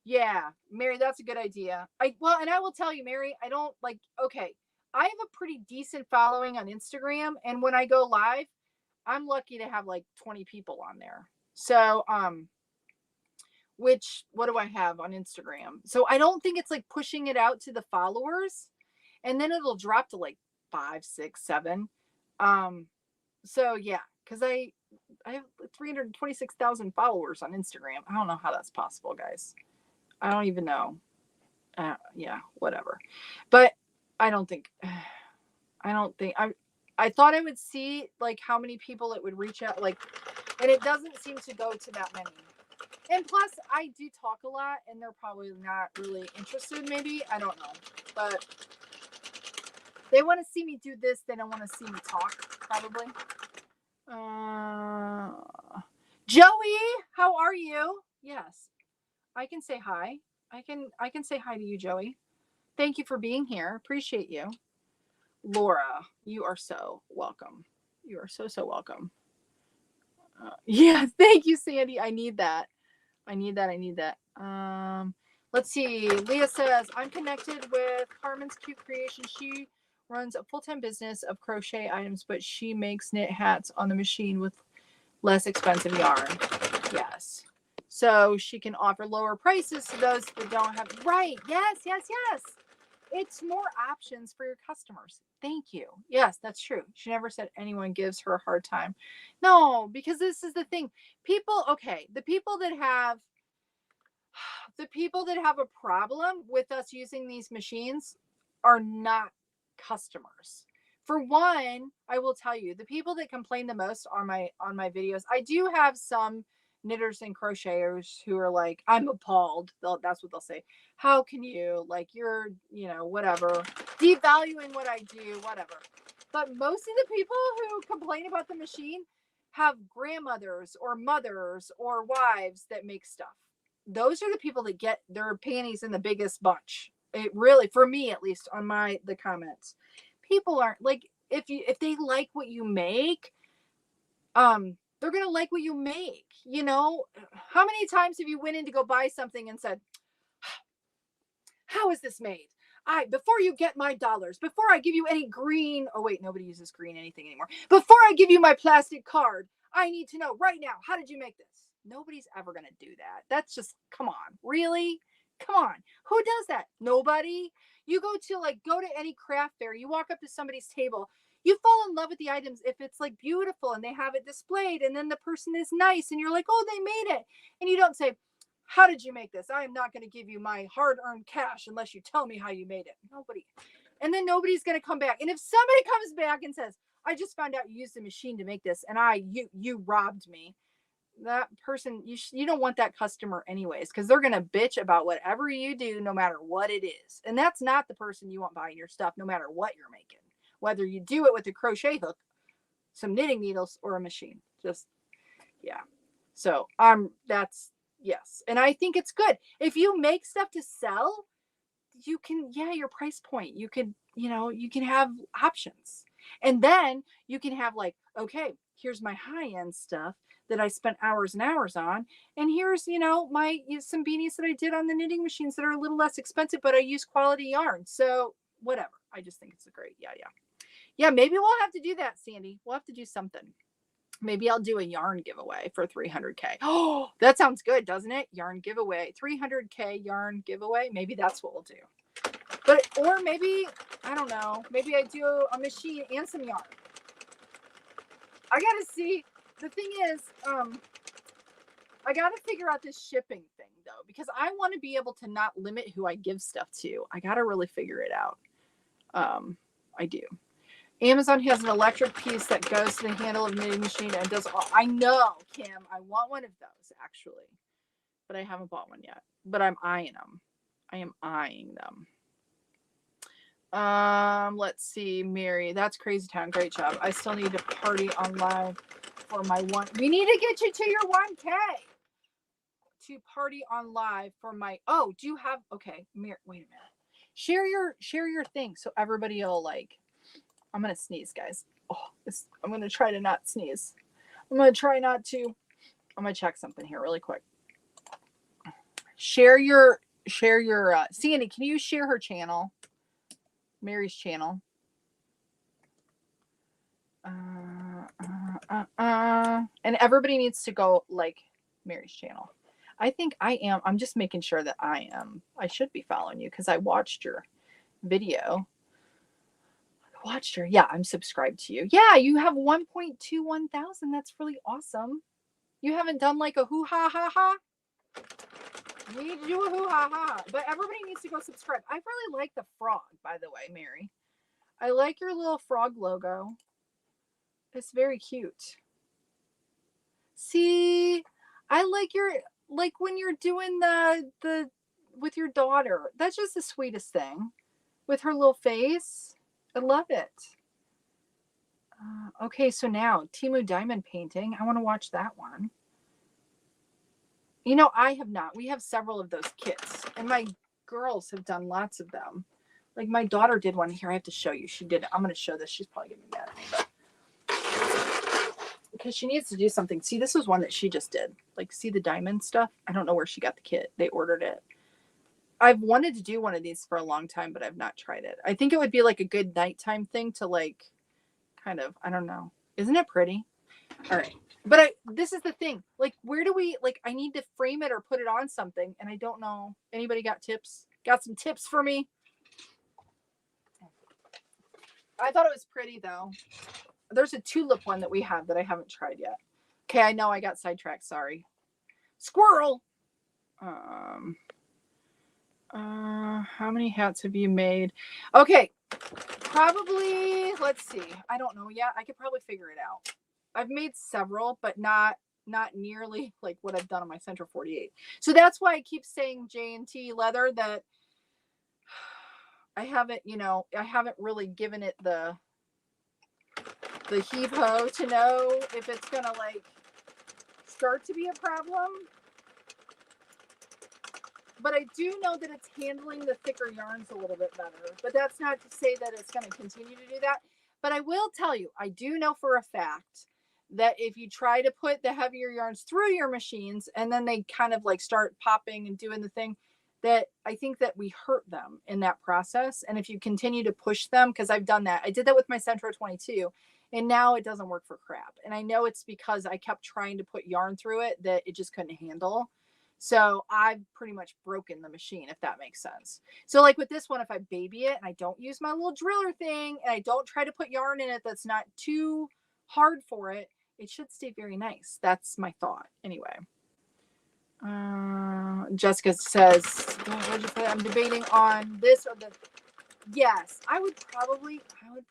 Yeah, Mary, that's a good idea. And I will tell you, Mary, I don't like, okay, I have a pretty decent following on Instagram, and when I go live, I'm lucky to have like 20 people on there. So, which, what do I have on Instagram? So I don't think it's like pushing it out to the followers, and then it'll drop to like 5, 6, 7. So yeah, because I have 326,000 followers on Instagram. I don't know how that's possible, guys. I don't even know. Yeah, whatever. But I don't think I thought I would see like how many people it would reach out, like, and it doesn't seem to go to that many. And plus, I do talk a lot, and they're probably not really interested. Maybe, I don't know, but they want to see me do this. They don't want to see me talk, probably. Joey, how are you? Yes, I can say hi. I can say hi to you, Joey. Thank you for being here. Appreciate you. Laura, you are so welcome. You are so welcome. Yeah, thank you, Sandy. I need that. Let's see. Leah says, I'm connected with Carmen's Cute Creation. She runs a full-time business of crochet items, but she makes knit hats on the machine with less expensive yarn. Yes. So she can offer lower prices to those that don't have. Right. Yes. It's more options for your customers. Thank you. Yes, that's true. She never said anyone gives her a hard time. No, because this is the thing. People, okay, the people that have a problem with us using these machines are not customers. For one, I will tell you, the people that complain the most on my videos, I do have some knitters and crocheters who are like, I'm appalled. That's what they'll say. How can you, like, you're, whatever, devaluing what I do, whatever. But most of the people who complain about the machine have grandmothers or mothers or wives that make stuff. Those are the people that get their panties in the biggest bunch. It really, for me at least, on the comments, people aren't like, if they like what you make, they're gonna like what you make. How many times have you went in to go buy something and said, how is this made? Before you get my dollars, before I give you any green, oh wait, nobody uses green anything anymore. Before I give you my plastic card, I need to know right now, how did you make this? Nobody's ever going to do that. That's just, come on, really? Come on. Who does that? Nobody. You go to any craft fair, you walk up to somebody's table, you fall in love with the items if it's like beautiful and they have it displayed, and then the person is nice and you're like, oh, they made it. And you don't say, how did you make this? I am not going to give you my hard-earned cash unless you tell me how you made it. Nobody. And then nobody's going to come back. And if somebody comes back and says, I just found out you used a machine to make this and you robbed me, that person, you don't want that customer anyways, because they're going to bitch about whatever you do, no matter what it is. And that's not the person you want buying your stuff, no matter what you're making, whether you do it with a crochet hook, some knitting needles, or a machine. Just, yeah. So that's, yes. And I think it's good. If you make stuff to sell, you can, your price point, you could, you can have options. And then you can have like, okay, here's my high-end stuff that I spent hours and hours on. And here's, some beanies that I did on the knitting machines that are a little less expensive, but I use quality yarn. So whatever. I just think it's a great, yeah. Maybe we'll have to do that, Sandy. We'll have to do something. Maybe I'll do a yarn giveaway for 300K. Oh, that sounds good, doesn't it? Yarn giveaway, 300K yarn giveaway. Maybe that's what we'll do. But, or maybe, I don't know, maybe I do a machine and some yarn. I got to see. The thing is, I got to figure out this shipping thing, though, because I want to be able to not limit who I give stuff to. I got to really figure it out. I do. Amazon has an electric piece that goes to the handle of the knitting machine and does all. I know, Kim. I want one of those, actually. But I haven't bought one yet. But I'm eyeing them. I am eyeing them. Let's see. Mary, that's Crazy Town. Great job. I still need to party on live for my one. We need to get you to your 1K. to party on live for my, oh, do you have, okay, wait a minute. Share your thing so everybody will like, I'm going to sneeze, guys. Oh, I'm going to try to not sneeze. I'm going to try not to. I'm going to check something here really quick. Share your Sandy, can you share her channel? Mary's channel. And everybody needs to go like Mary's channel. I think I am. I'm just making sure that I should be following you because I watched your video. Watched her. Yeah, I'm subscribed to you. Yeah, you have 1.21 thousand. That's really awesome. You haven't done like a hoo ha ha ha. We need to do a hoo ha ha. But everybody needs to go subscribe. I really like the frog, by the way, Mary. I like your little frog logo. It's very cute. See, I like your, like when you're doing the with your daughter. That's just the sweetest thing. With her little face. I love it. Okay, so now Temu diamond painting. I want to watch that one. You know, I have not. We have several of those kits, and my girls have done lots of them. Like my daughter did one here. I have to show you. She did. I'm going to show this. She's probably going to be mad at me, but because she needs to do something. See, this was one that she just did. Like, see the diamond stuff? I don't know where she got the kit. They ordered it. I've wanted to do one of these for a long time, but I've not tried it. I think it would be like a good nighttime thing to like kind of, I don't know. Isn't it pretty? All right. But this is the thing. Like, where do we, like, I need to frame it or put it on something. And I don't know. Anybody got tips? Got some tips for me? I thought it was pretty, though. There's a tulip one that we have that I haven't tried yet. Okay, I know I got sidetracked. Sorry. Squirrel. How many hats have you made? Okay. Probably, let's see. I don't know yet. I could probably figure it out. I've made several, but not nearly like what I've done on my Central 48. So that's why I keep saying J&T leather, that I haven't, you know, I haven't really given it the heave-ho to know if it's going to like start to be a problem. But I do know that it's handling the thicker yarns a little bit better. But that's not to say that it's going to continue to do that. But I will tell you, I do know for a fact that if you try to put the heavier yarns through your machines and then they kind of like start popping and doing the thing, that I think that we hurt them in that process. And if you continue to push them, because I've done that. I did that with my Centro 22 and now it doesn't work for crap. And I know it's because I kept trying to put yarn through it that it just couldn't handle. So I've pretty much broken the machine, if that makes sense. So like with this one, if I baby it and I don't use my little driller thing and I don't try to put yarn in it that's not too hard for it, it should stay very nice. That's my thought. Anyway. Jessica says, what'd you put? I'm debating on this or the, yes, I would probably get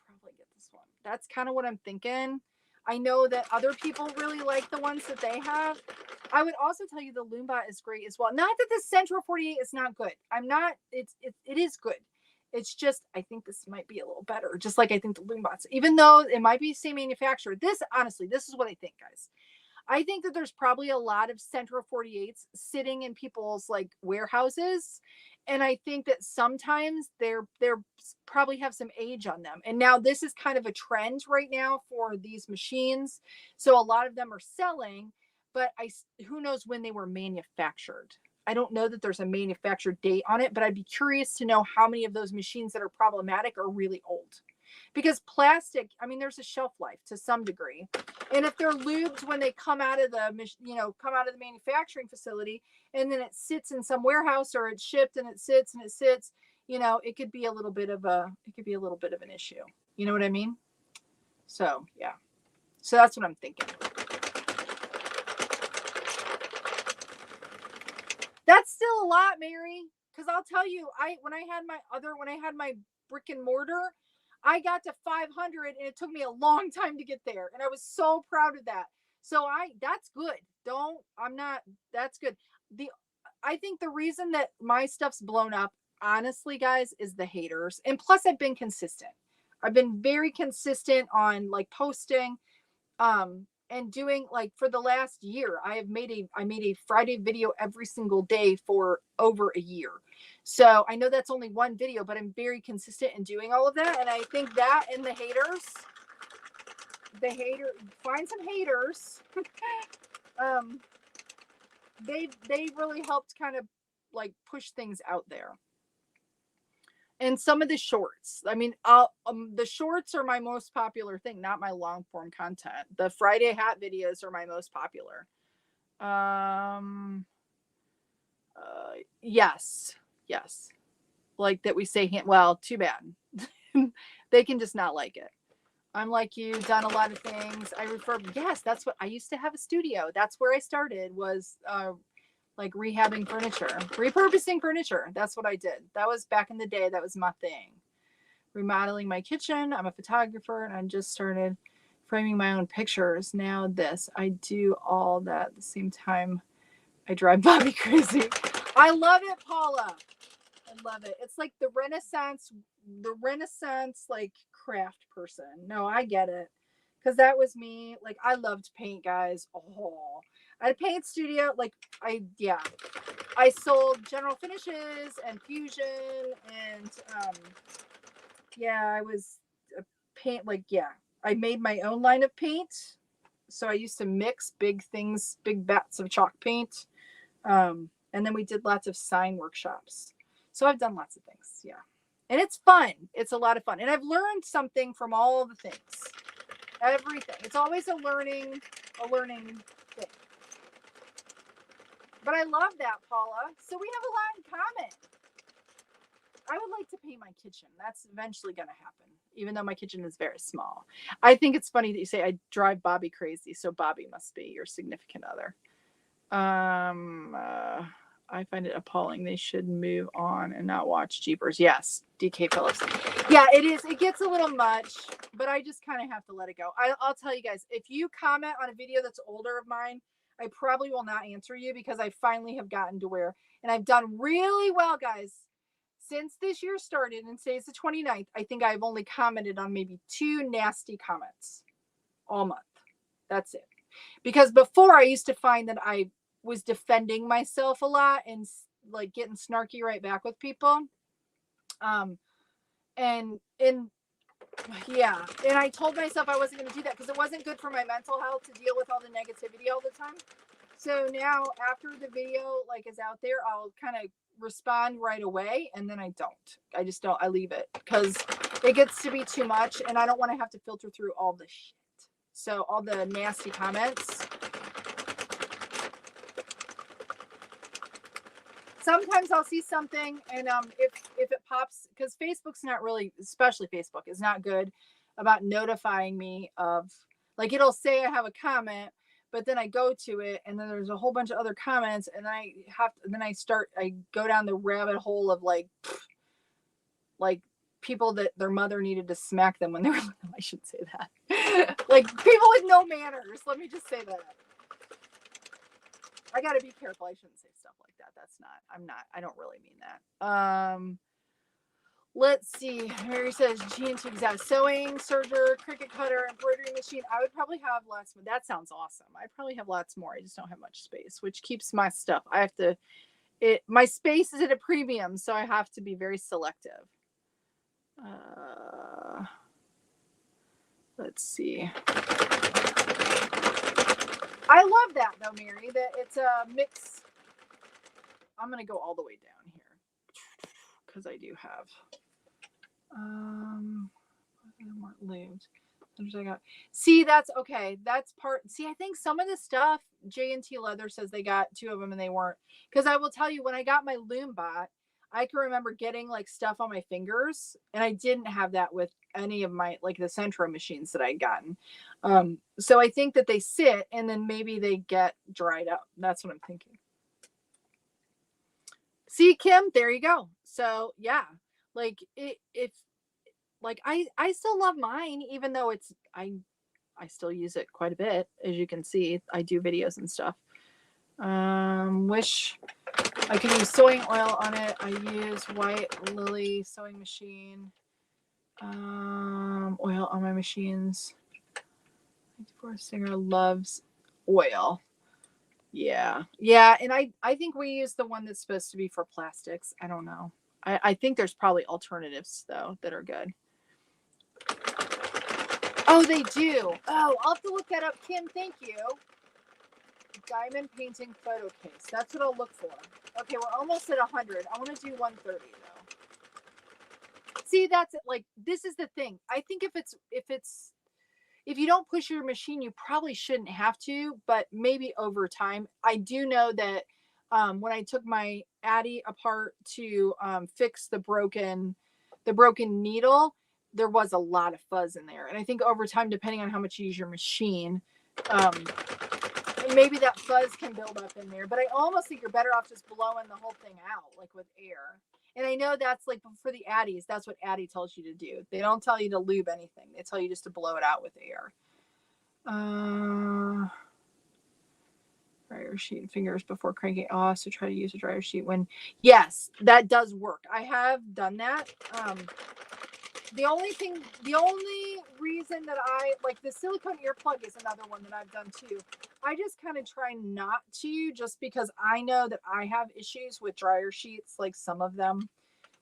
this one. That's kind of what I'm thinking. I know that other people really like the ones that they have. I would also tell you the Loombot is great as well. Not that the Centro 48 is not good. It is good. It's just, I think this might be a little better. Just like I think the Loombot's, even though it might be the same manufacturer. Honestly, this is what I think, guys. I think that there's probably a lot of Centro 48s sitting in people's like warehouses. And I think that sometimes they're probably have some age on them. And now this is kind of a trend right now for these machines. So a lot of them are selling, but who knows when they were manufactured. I don't know that there's a manufactured date on it, but I'd be curious to know how many of those machines that are problematic are really old. Because plastic, I mean, there's a shelf life to some degree. And if they're lubed when they come out of the manufacturing facility, and then it sits in some warehouse or it's shipped and it sits, it could be a little bit of an issue. You know what I mean? So, yeah. So that's what I'm thinking. That's still a lot, Mary. Because I'll tell you, when I had my brick and mortar, I got to 500 and it took me a long time to get there. And I was so proud of that. So that's good. That's good. I think the reason that my stuff's blown up, honestly, guys, is the haters. And plus I've been consistent. I've been very consistent on like posting. and doing like for the last year, I made a Friday video every single day for over a year. So I know that's only one video, but I'm very consistent in doing all of that. And I think that and find some haters. They really helped kind of like push things out there. And some of the shorts, I mean, the shorts are my most popular thing, not my long form content. The Friday hat videos are my most popular. Yes. Like that we say, well, too bad. They can just not like it. I'm like you, done a lot of things. I refurb. Yes, that's what I used to have a studio. That's where I started, was like rehabbing furniture, repurposing furniture. That's what I did. That was back in the day. That was my thing. Remodeling my kitchen. I'm a photographer and I just started framing my own pictures. Now this, I do all that at the same time. I drive Bobby crazy. I love it, Paula. I love it. It's like the Renaissance like craft person. No, I get it. Because that was me. Like, I loved paint, guys. Oh, I had a paint studio. Like, I sold General Finishes and Fusion. And, I was a paint, I made my own line of paint. So I used to mix big bats of chalk paint. And then we did lots of sign workshops. So I've done lots of things. Yeah. And it's fun. It's a lot of fun. And I've learned something from all the things. Everything. It's always a learning thing. But I love that, Paula. So we have a lot in common. I would like to paint my kitchen. That's eventually going to happen, even though my kitchen is very small. I think it's funny that you say I drive Bobby crazy. So Bobby must be your significant other. I find it appalling. They should move on and not watch Jeepers. Yes, DK Phillips. Yeah, it is. It gets a little much, but I just kind of have to let it go. I'll tell you guys, if you comment on a video that's older of mine, I probably will not answer you because I finally have gotten to where, and I've done really well, guys. Since this year started and today's the 29th, I think I've only commented on maybe 2 nasty comments all month. That's it. Because before I used to find that I was defending myself a lot and like getting snarky right back with people. And I told myself I wasn't going to do that because it wasn't good for my mental health to deal with all the negativity all the time. So now after the video like is out there, I'll kind of respond right away. And then I don't. I just don't. I leave it because it gets to be too much and I don't want to have to filter through all the shit. So all the nasty comments. Sometimes I'll see something and if it pops, because Facebook's not really, especially Facebook, is not good about notifying me of, like, it'll say I have a comment, but then I go to it and then there's a whole bunch of other comments and I go down the rabbit hole of like people that their mother needed to smack them when they were little. I should say that. Like people with no manners. Let me just say that. I got to be careful. I shouldn't say stuff like that. I don't really mean that. Let's see. Mary says, G&T exact sewing, serger, Cricut cutter, embroidery machine. I would probably have lots more. That sounds awesome. I probably have lots more. I just don't have much space, which keeps my stuff. My space is at a premium, so I have to be very selective. Let's see. I love that though, Mary, that it's a mix. I'm going to go all the way down here because I do have, I got. See, that's okay. That's part. See, I think some of the stuff J&T Leather says they got 2 of them and they weren't, because I will tell you, when I got my loom bot, I can remember getting like stuff on my fingers and I didn't have that with any of my, like the Centro machines that I'd gotten. So I think that they sit and then maybe they get dried up. That's what I'm thinking. See, Kim, there you go. So yeah, like I still love mine, even though I still use it quite a bit. As you can see, I do videos and stuff. Wish I could use sewing oil on it. I use White Lily sewing machine. Oil on my machines. 54 Singer loves oil. Yeah. Yeah. And I think we use the one that's supposed to be for plastics. I don't know. I think there's probably alternatives though that are good. Oh, they do. Oh, I'll have to look that up. Kim, thank you. Diamond painting photo case. That's what I'll look for. Okay, we're almost at 100. I want to do 130 though. See, that's it. Like, this is the thing. I think if you don't push your machine, you probably shouldn't have to, but maybe over time. I do know that when I took my Addy apart to fix the broken needle, there was a lot of fuzz in there. And I think over time, depending on how much you use your machine, maybe that fuzz can build up in there. But I almost think you're better off just blowing the whole thing out, like with air. And I know that's like for the Addies, that's what Addy tells you to do. They don't tell you to lube anything. They tell you just to blow it out with air. Dryer sheet fingers before cranking off. So try to use a dryer sheet when, yes, that does work. I have done that. The only reason that I like the silicone earplug is another one that I've done too. I just kind of try not to, just because I know that I have issues with dryer sheets, like some of them.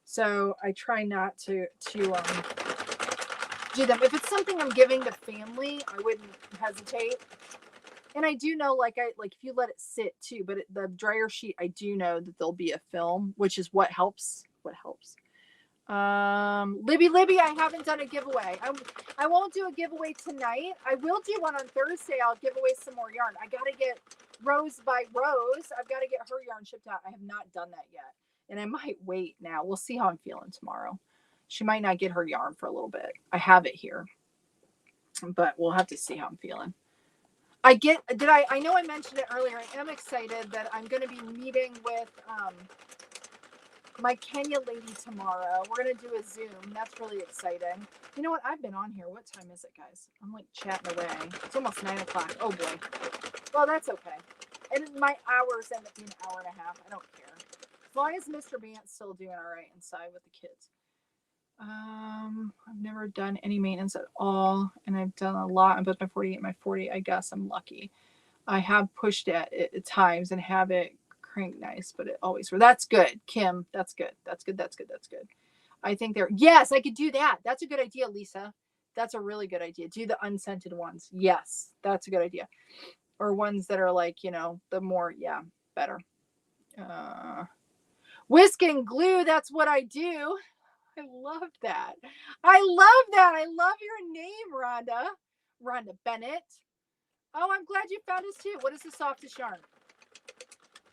So I try not to do them. If it's something I'm giving to family, I wouldn't hesitate. And I do know, like if you let it sit too, but the dryer sheet, I do know that there'll be a film, which is what helps. Libby, I haven't done a giveaway. I won't do a giveaway tonight. I will do one on Thursday. I'll give away some more yarn. I got to get Rose by Rose. I've got to get her yarn shipped out. I have not done that yet. And I might wait now. We'll see how I'm feeling tomorrow. She might not get her yarn for a little bit. I have it here, but we'll have to see how I'm feeling. I know I mentioned it earlier. I am excited that I'm going to be meeting with, my Kenya lady tomorrow. We're going to do a Zoom. That's really exciting. You know what? I've been on here. What time is it, guys? I'm like chatting away. It's almost 9 o'clock. Oh boy. Well, that's okay. And my hours end up being an hour and a half. I don't care. As long as Mr. Bant's still doing all right inside with the kids. I've never done any maintenance at all. And I've done a lot on both my 48 and my 40. I guess I'm lucky. I have pushed it at times and have it crank nice, but it always, that's good, Kim. That's good. I think yes, I could do that. That's a good idea, Lisa. That's a really good idea. Do the unscented ones. Yes, that's a good idea. Or ones that are like, the more, better. Whisk and glue. That's what I do. I love that. I love your name, Rhonda Bennett. Oh, I'm glad you found us too. What is the softest yarn?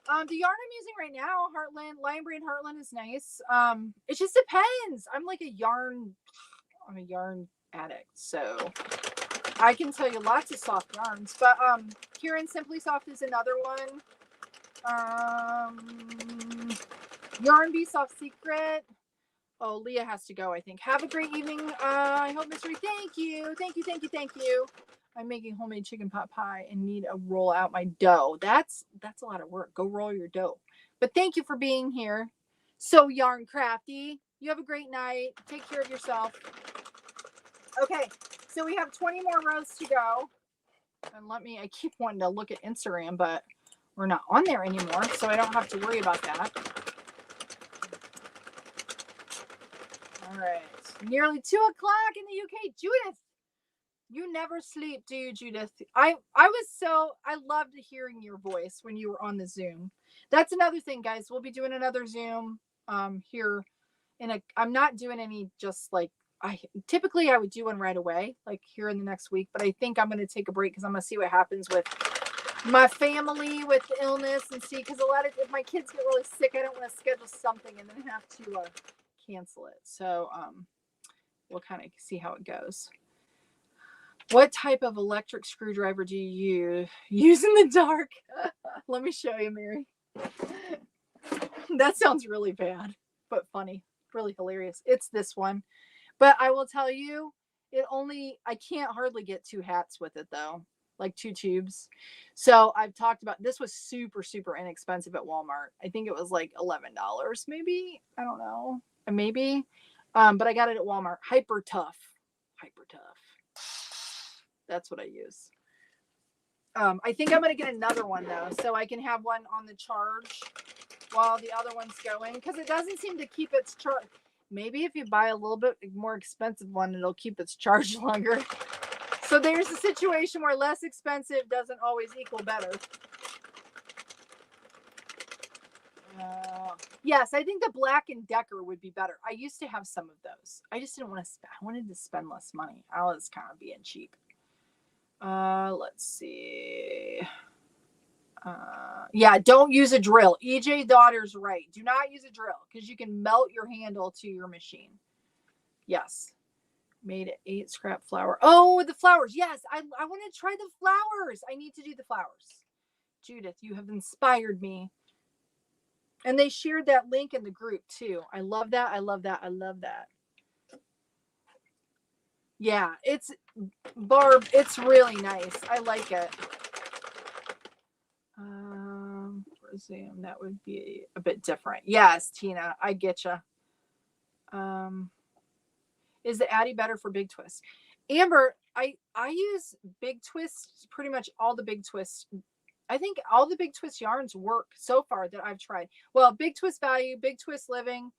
The yarn I'm using right now, Lion Brand Heartland, is nice. It just depends. I'm a yarn addict, so I can tell you lots of soft yarns. But Kieran Simply Soft is another one. Yarn Bee Soft Secret. Oh, Leah has to go, I think. Have a great evening. I hope Mystery. Thank you. I'm making homemade chicken pot pie and need to roll out my dough. That's a lot of work. Go roll your dough. But thank you for being here. So yarn crafty. You have a great night. Take care of yourself. Okay, so we have 20 more rows to go. And I keep wanting to look at Instagram, but we're not on there anymore, so I don't have to worry about that. All right, nearly 2 o'clock in the UK. Judith, you never sleep, do you, Judith? I loved hearing your voice when you were on the Zoom. That's another thing, guys. We'll be doing another Zoom here I'm not doing any just like typically I would do one right away, like here in the next week, but I think I'm going to take a break because I'm going to see what happens with my family with the illness and see, because if my kids get really sick, I don't want to schedule something and then have to cancel it. So we'll kind of see how it goes. What type of electric screwdriver do you use in the dark? Let me show you, Mary. That sounds really bad, but funny, really hilarious. It's this one. But I will tell you, I can't hardly get 2 hats with it though, like 2 tubes. So I've talked about, this was super, super inexpensive at Walmart. I think it was like $11, maybe. I don't know. Maybe. But I got it at Walmart. Hyper tough. That's what I use. I think I'm going to get another one though, so I can have one on the charge while the other one's going, because it doesn't seem to keep its charge. Maybe if you buy a little bit more expensive one, it'll keep its charge longer. So there's a situation where less expensive doesn't always equal better. Yes, I think the Black & Decker would be better. I used to have some of those. I just didn't want to spend. I wanted to spend less money. I was kind of being cheap. Let's see. Yeah, don't use a drill. EJ Daughter's right. Do not use a drill because you can melt your handle to your machine. Yes. Made it 8 scrap flower. Oh, the flowers. Yes, I want to try the flowers. I need to do the flowers. Judith, you have inspired me. And they shared that link in the group too. I love that. I love that. I love that. Yeah, it's Barb. It's really nice. I like it. Resume. That would be a bit different. Yes, Tina, I get you. Is the Addy better for big twists? Amber, I use big twists, pretty much all the big twists. I think all the big twist yarns work so far that I've tried. Well, big twist value, big twist living,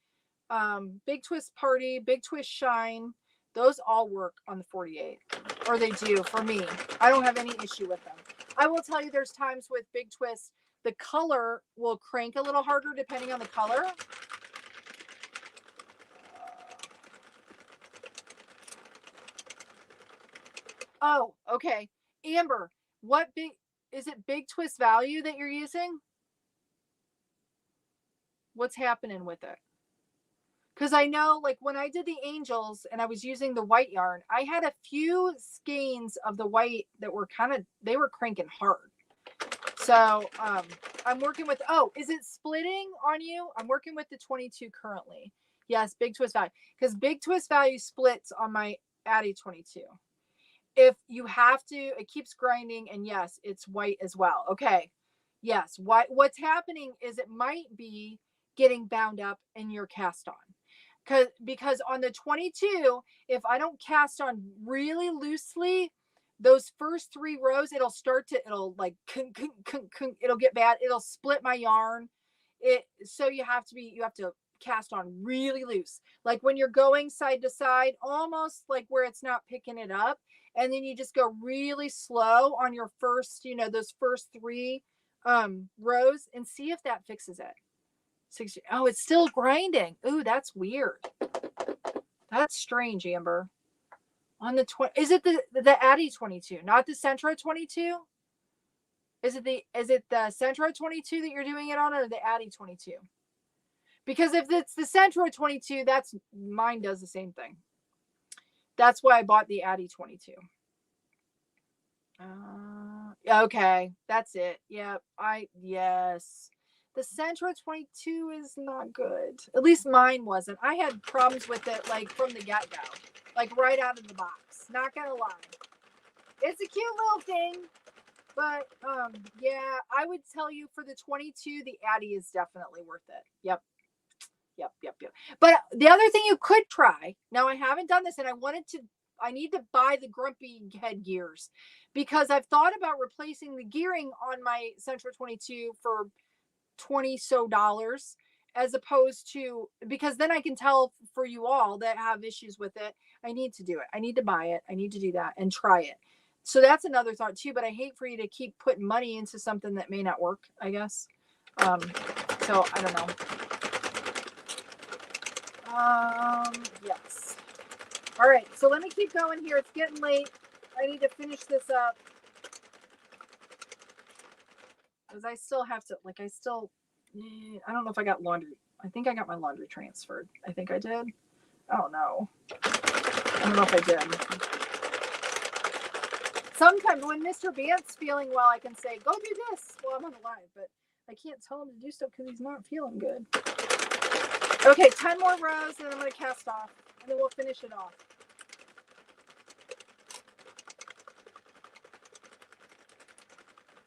big twist party, big twist shine. Those all work on the 48, or they do for me. I don't have any issue with them. I will tell you, there's times with big twist, the color will crank a little harder depending on the color. Oh, okay. Amber, what big is it? Big twist value that you're using? What's happening with it? Because I know, like when I did the angels and I was using the white yarn, I had a few skeins of the white that were they were cranking hard. So I'm working with, oh, is it splitting on you? I'm working with the 22 currently. Yes, big twist value. Because big twist value splits on my Addy 22. If you have to, it keeps grinding, and yes, it's white as well. Okay. Yes. What's happening is it might be getting bound up in your cast on. Because on the 22, if I don't cast on really loosely, those first 3 rows, it'll like, it'll get bad. It'll split my yarn. So you have to cast on really loose. Like when you're going side to side, almost like where it's not picking it up. And then you just go really slow on your first, those first 3 rows, and see if that fixes it. 60. Oh, it's still grinding. Ooh, that's weird. That's strange, Amber. On the 20, is it the Addy 22, not the Centro 22? Is it the Centro 22 that you're doing it on, or the Addy 22? Because if it's the Centro 22, that's mine does the same thing. That's why I bought the Addy 22. Okay, that's it. Yep. Yes. The Centro 22 is not good. At least mine wasn't. I had problems with it like from the get-go, like right out of the box. Not gonna lie. It's a cute little thing, but yeah, I would tell you for the 22, the Addy is definitely worth it. Yep. But the other thing you could try, now I haven't done this, and I need to buy the grumpy head gears, because I've thought about replacing the gearing on my Centro 22 for $20 so, as opposed to, because then I can tell for you all that have issues with it, I need to do it. I need to buy it. I need to do that and try it. So that's another thought too, but I hate for you to keep putting money into something that may not work, I guess. So I don't know. Yes. All right, so let me keep going here. It's getting late. I need to finish this up, because I still have to, I don't know if I got laundry. I think I got my laundry transferred. I think I did. Oh no. I don't know if I did. Sometimes when Mr. Bant's feeling well, I can say, go do this while I'm on the live, but I can't tell him to do so because he's not feeling good. Okay, 10 more rows, and then I'm going to cast off, and then we'll finish it off.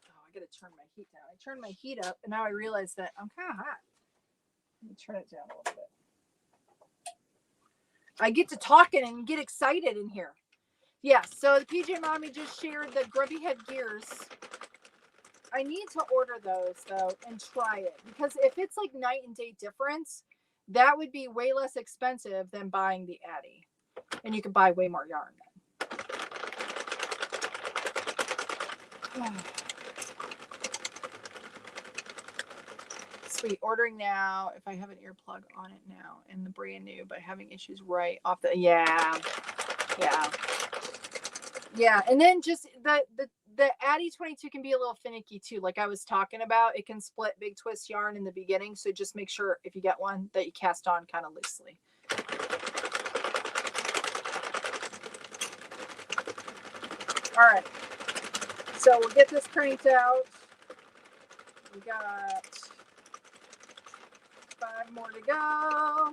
Oh, I got to turn my heat down. I turned my heat up, and now I realize that I'm kind of hot. Let me turn it down a little bit. I get to talking and get excited in here. Yes, so the PJ Mommy just shared the Grubby Head gears. I need to order those though and try it, because if it's like night and day difference, that would be way less expensive than buying the Addy, and you can buy way more yarn then. Sweet, ordering now. If I have an earplug on it now and the brand new, but having issues right off the yeah. And then just the Addy 22 can be a little finicky too. Like I was talking about, it can split big twist yarn in the beginning. So just make sure if you get one that you cast on kind of loosely. All right. So we'll get this cranked out. We got 5 more to go.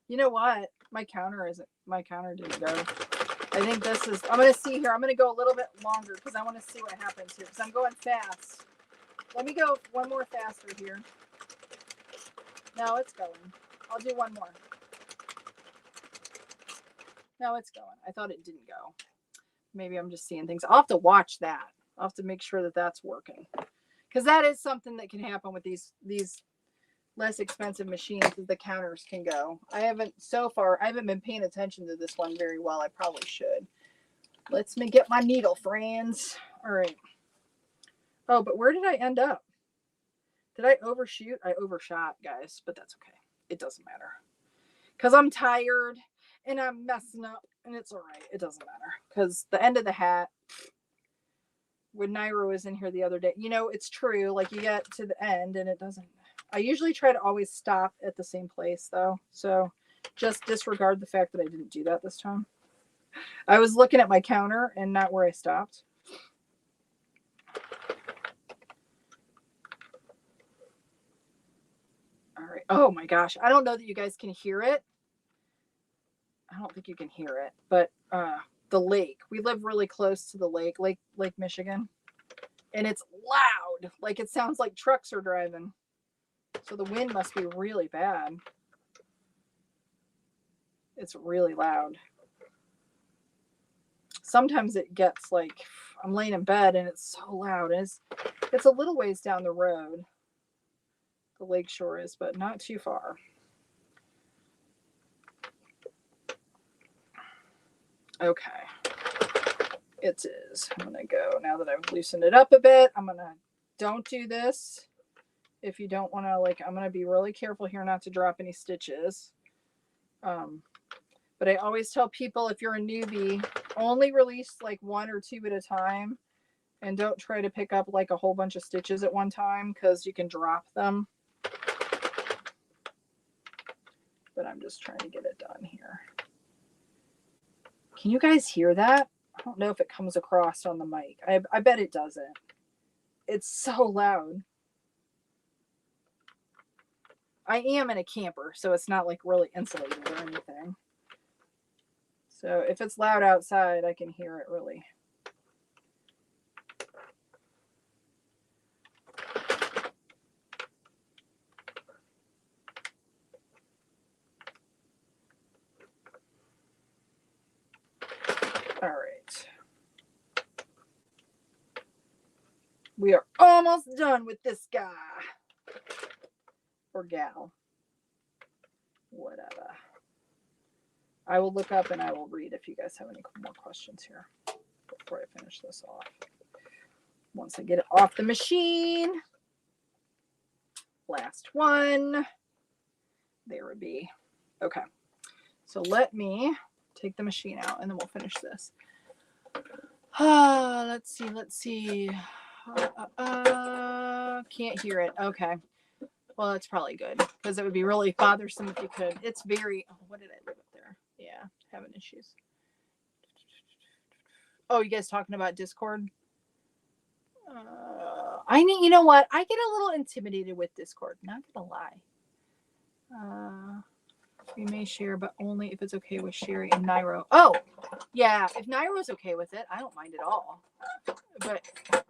You know what? My counter didn't go. I think this is, I'm going to see here. I'm going to go a little bit longer because I want to see what happens here, because I'm going fast. Let me go one more faster here. No, it's going. I'll do one more. No, it's going. I thought it didn't go. Maybe I'm just seeing things. I'll have to watch that. I'll have to make sure that that's working, because that is something that can happen with these less expensive machines, that the counters can go. I haven't been paying attention to this one very well. I probably should. Let's get my needle, friends. All right. Oh, but where did I end up? Did I overshoot? I overshot, guys, but that's okay. It doesn't matter, because I'm tired and I'm messing up, and it's all right. It doesn't matter, because the end of the hat, when Nairo was in here the other day, it's true. Like you get to the end and it doesn't. I usually try to always stop at the same place though. So just disregard the fact that I didn't do that this time. I was looking at my counter and not where I stopped. All right. Oh my gosh. I don't know that you guys can hear it. I don't think you can hear it, but the lake, we live really close to the Lake Michigan, and it's loud. Like it sounds like trucks are driving. So the wind must be really bad. It's really loud. Sometimes it gets like, I'm laying in bed and it's so loud. And it's a little ways down the road. The lakeshore is, but not too far. Okay. It is. I'm going to go, now that I've loosened it up a bit, don't do this. If you don't want to, I'm going to be really careful here not to drop any stitches. But I always tell people, if you're a newbie, only release like 1 or 2 at a time, and don't try to pick up like a whole bunch of stitches at one time, because you can drop them. But I'm just trying to get it done here. Can you guys hear that? I don't know if it comes across on the mic. I bet it doesn't. It's so loud. I am in a camper, so it's not like really insulated or anything. So if it's loud outside, I can hear it really. All right. We are almost done with this guy. Or gal. Whatever. I will look up and I will read if you guys have any more questions here before I finish this off. Once I get it off the machine. Last one. There would be. Okay. So let me take the machine out and then we'll finish this. Let's see. Can't hear it. Okay. Well, that's probably good, because it would be really bothersome if you could. It's very, what did I leave up there? Yeah, having issues. Oh, you guys talking about Discord? You know what? I get a little intimidated with Discord. Not gonna lie. We may share, but only if it's okay with Cheri and Nairo. Oh, yeah. If Nairo's okay with it, I don't mind at all. But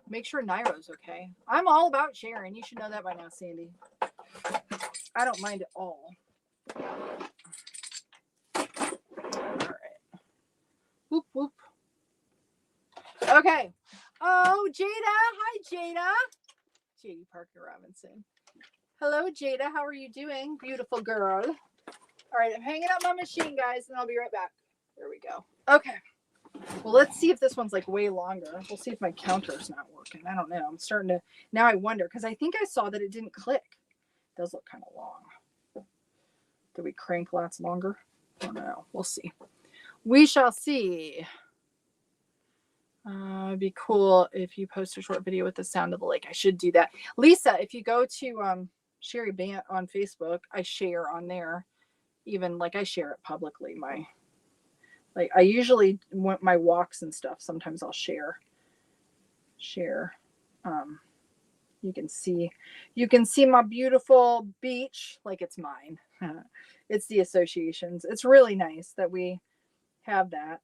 make sure Nairo's okay. I'm all about sharing. You should know that by now, Sandy. I don't mind at all. All right. Whoop, whoop. Okay. Oh, Jada. Hi, Jada. J.D. Parker Robinson. Hello, Jada. How are you doing? Beautiful girl. All right, I'm hanging up my machine, guys, and I'll be right back. There we go. Okay. Well, let's see if this one's like way longer. We'll see if my counter's not working. I don't know. I'm starting to, now I wonder, because I think I saw that it didn't click. It does look kind of long. Do we crank lots longer? I don't know. We'll see. We shall see. It'd be cool if you post a short video with the sound of the lake. I should do that. Lisa, if you go to Cheri Bant on Facebook, I share on there. Even like I share it publicly. Like I usually want my walks and stuff. Sometimes I'll share. You can see my beautiful beach like it's mine. It's the association's. It's really nice that we have that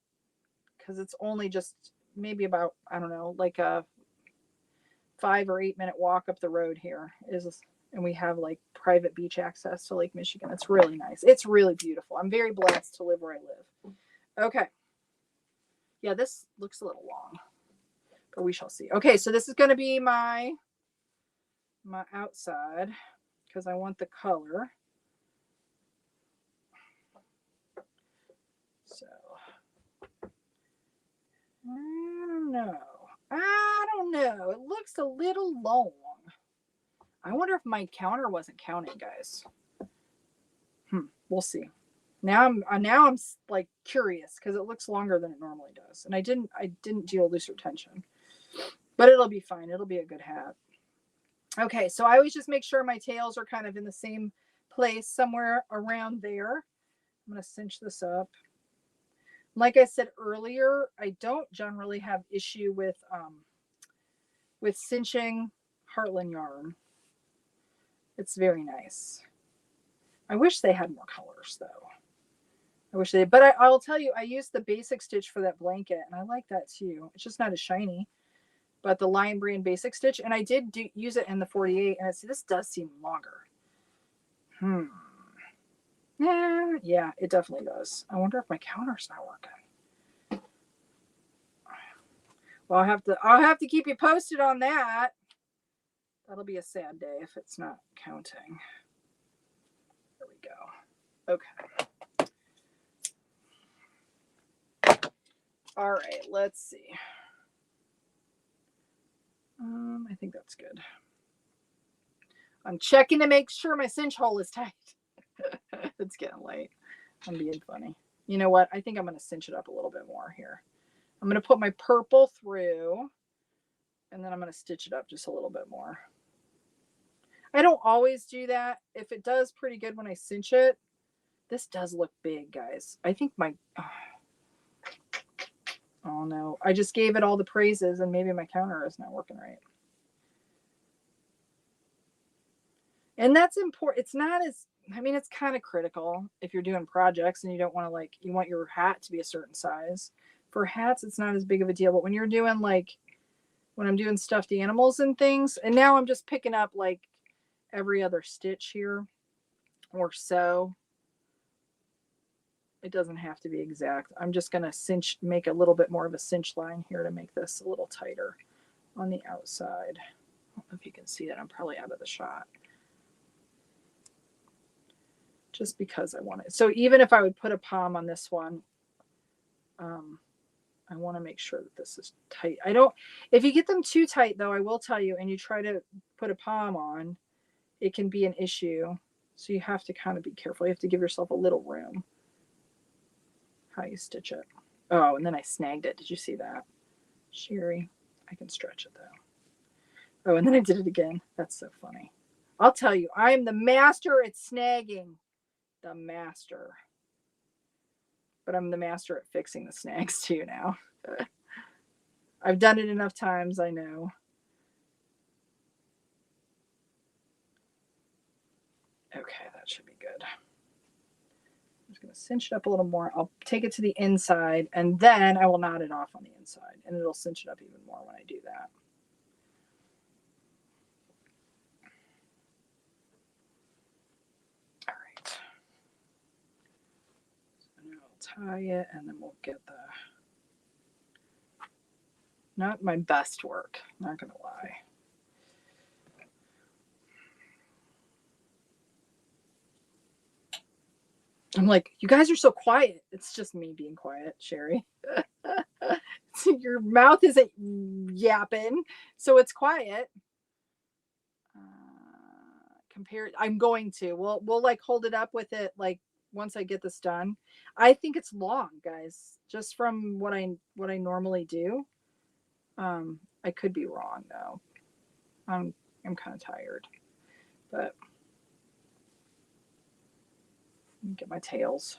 because it's only just maybe about, I don't know, like a 5 or 8 minute walk up the road here is, and we have like private beach access to Lake Michigan. It's really nice. It's really beautiful. I'm very blessed to live where I live. Okay. Yeah, this looks a little long, but we shall see. Okay, so this is going to be my outside because I want the color. So I don't know. It looks a little long. I wonder if my counter wasn't counting, guys. We'll see. Now I'm like curious because it looks longer than it normally does, and I didn't do a looser tension, but it'll be fine. It'll be a good hat. Okay, so I always just make sure my tails are kind of in the same place, somewhere around there. I'm gonna cinch this up. Like I said earlier, I don't generally have issue with cinching Heartland yarn. It's very nice. I wish they had more colors though. I wish they, but I'll tell you, I used the basic stitch for that blanket, and I like that too. It's just not as shiny, but the Lion Brand basic stitch, and I did use it in the 48, and this does seem longer. Yeah, it definitely does. I wonder if my counter's not working. Well, I'll have to keep you posted on that. That'll be a sad day if it's not counting. There we go. Okay. All right, let's see. I think that's good. I'm checking to make sure my cinch hole is tight. It's getting late. I'm being funny. You know what? I think I'm going to cinch it up a little bit more here. I'm going to put my purple through, and then I'm going to stitch it up just a little bit more. I don't always do that. If it does pretty good when I cinch it, this does look big, guys. I think oh no, I just gave it all the praises and maybe my counter is not working right. And that's important. It's not as, I mean, it's kind of critical if you're doing projects and you don't want to you want your hat to be a certain size. For hats, it's not as big of a deal. But when you're doing when I'm doing stuffed animals and things, and now I'm just picking up every other stitch here or so. It doesn't have to be exact. I'm just going to make a little bit more of a cinch line here to make this a little tighter on the outside. I don't know if you can see that. I'm probably out of the shot. Just because I want it. So even if I would put a palm on this one, I want to make sure that this is tight. If you get them too tight though, I will tell you, and you try to put a palm on, it can be an issue. So you have to kind of be careful. You have to give yourself a little room. How you stitch it. Oh, and then I snagged it. Did you see that? Cheri, I can stretch it though. Oh, and then I did it again. That's so funny. I'll tell you, I am the master at snagging. The master. But I'm the master at fixing the snags too now. I've done it enough times, I know. Okay, that should be good. cinch it up a little more. I'll take it to the inside, and then I will knot it off on the inside, and it'll cinch it up even more when I do that. All right. So now I'll tie it, and then we'll get the, not my best work, not gonna lie. I'm like, you guys are so quiet. It's just me being quiet, Cheri. Your mouth isn't yapping, so it's quiet. I'm going to. We'll like hold it up with it like once I get this done. I think it's long, guys, just from what I normally do. I could be wrong though. I'm kind of tired, but let me get my tails.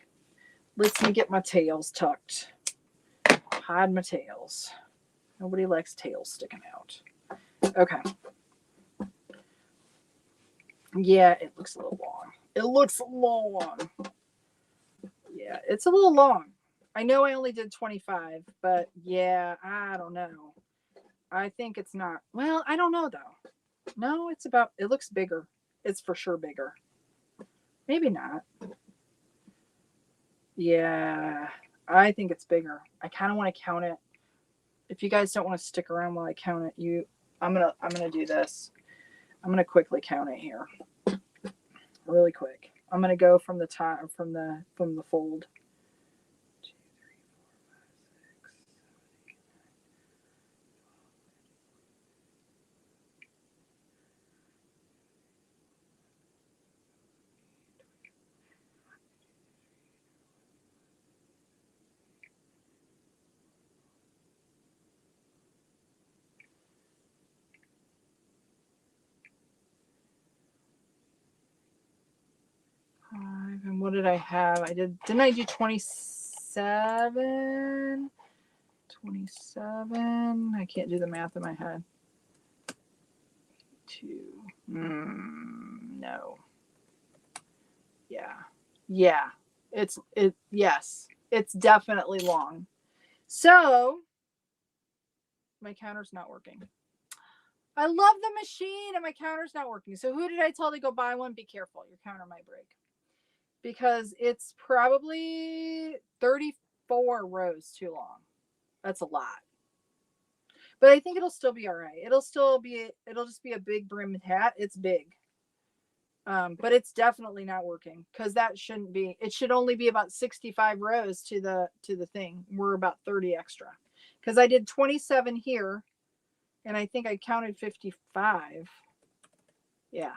Let me get my tails tucked. Hide my tails. Nobody likes tails sticking out. Okay. Yeah, it looks a little long. It looks long. Yeah, it's a little long. I know I only did 25, but yeah, I don't know. I think it's not. Well, I don't know though. No, it's about, it looks bigger. It's for sure bigger. Maybe not. Yeah, I think it's bigger. I kind of want to count it. If you guys don't want to stick around while I count it, I'm gonna do this. I'm gonna quickly count it here, really quick. I'm gonna go from the top, from the fold. 2, 3, 4, 5, 6, 5. And what did I have? Didn't I do 27? 27. I can't do the math in my head. 2. No. Yeah. Yes. It's definitely long. So my counter's not working. I love the machine and my counter's not working. So who did I tell to go buy one? Be careful. Your counter might break. Because it's probably 34 rows too long. That's a lot. But I think it'll still be all right. It'll just be a big brimmed hat. It's big. But it's definitely not working because that shouldn't be. It should only be about 65 rows to the thing. We're about 30 extra because I did 27 here, and I think I counted 55. Yeah,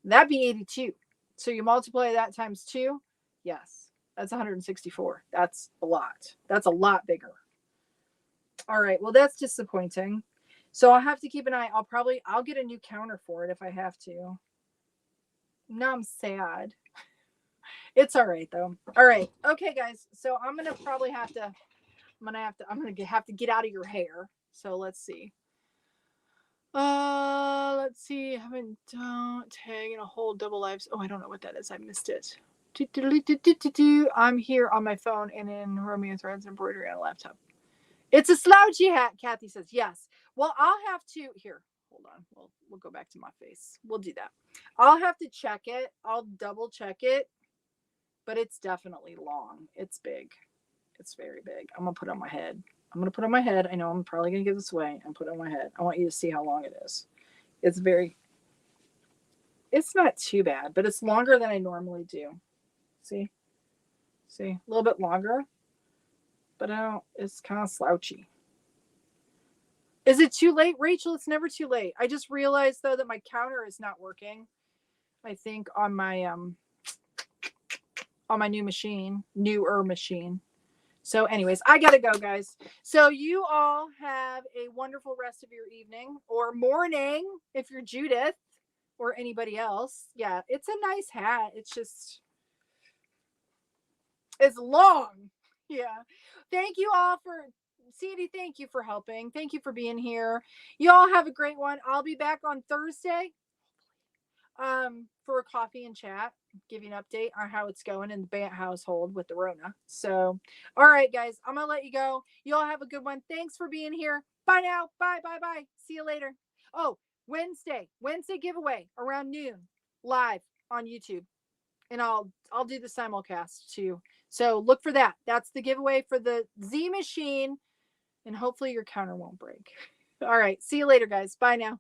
that'd be 82. So you multiply that times 2. Yes, that's 164. That's a lot. That's a lot bigger. All right. Well, that's disappointing. So I'll have to keep an eye. I'll get a new counter for it if I have to. Now I'm sad. It's all right though. All right. Okay, guys. So I'm gonna have to get out of your hair. So let's see. Let's see. Don't tag in a whole double lives. Oh, I don't know what that is. I missed it. I'm here on my phone and in Romeo Threads embroidery on a laptop. It's a slouchy hat, Kathy says. Yes. Well, I'll have to here. Hold on. We'll go back to my face. We'll do that. I'll have to check it. I'll double check it. But it's definitely long. It's big. It's very big. I'm gonna put it on my head. I know I'm probably gonna give this away and put it on my head. I want you to see how long it is. It's not too bad, but it's longer than I normally do. See, a little bit longer, but it's kind of slouchy. Is it too late, Rachel? It's never too late. I just realized though that my counter is not working. I think on my newer machine. So anyways, I gotta go, guys. So you all have a wonderful rest of your evening or morning if you're Judith or anybody else. Yeah, it's a nice hat. It's long. Yeah. Thank you all for Sadie, thank you for helping. Thank you for being here. You all have a great one. I'll be back on Thursday. for a coffee and chat, give you an update on how it's going in the Bant household with the Rona. So, all right, guys, I'm gonna let you go. You all have a good one. Thanks for being here. Bye now. Bye, bye, bye. See you later. Oh, Wednesday giveaway around noon, live on YouTube, and I'll do the simulcast too. So look for that. That's the giveaway for the Z machine, and hopefully your counter won't break. All right, see you later, guys. Bye now.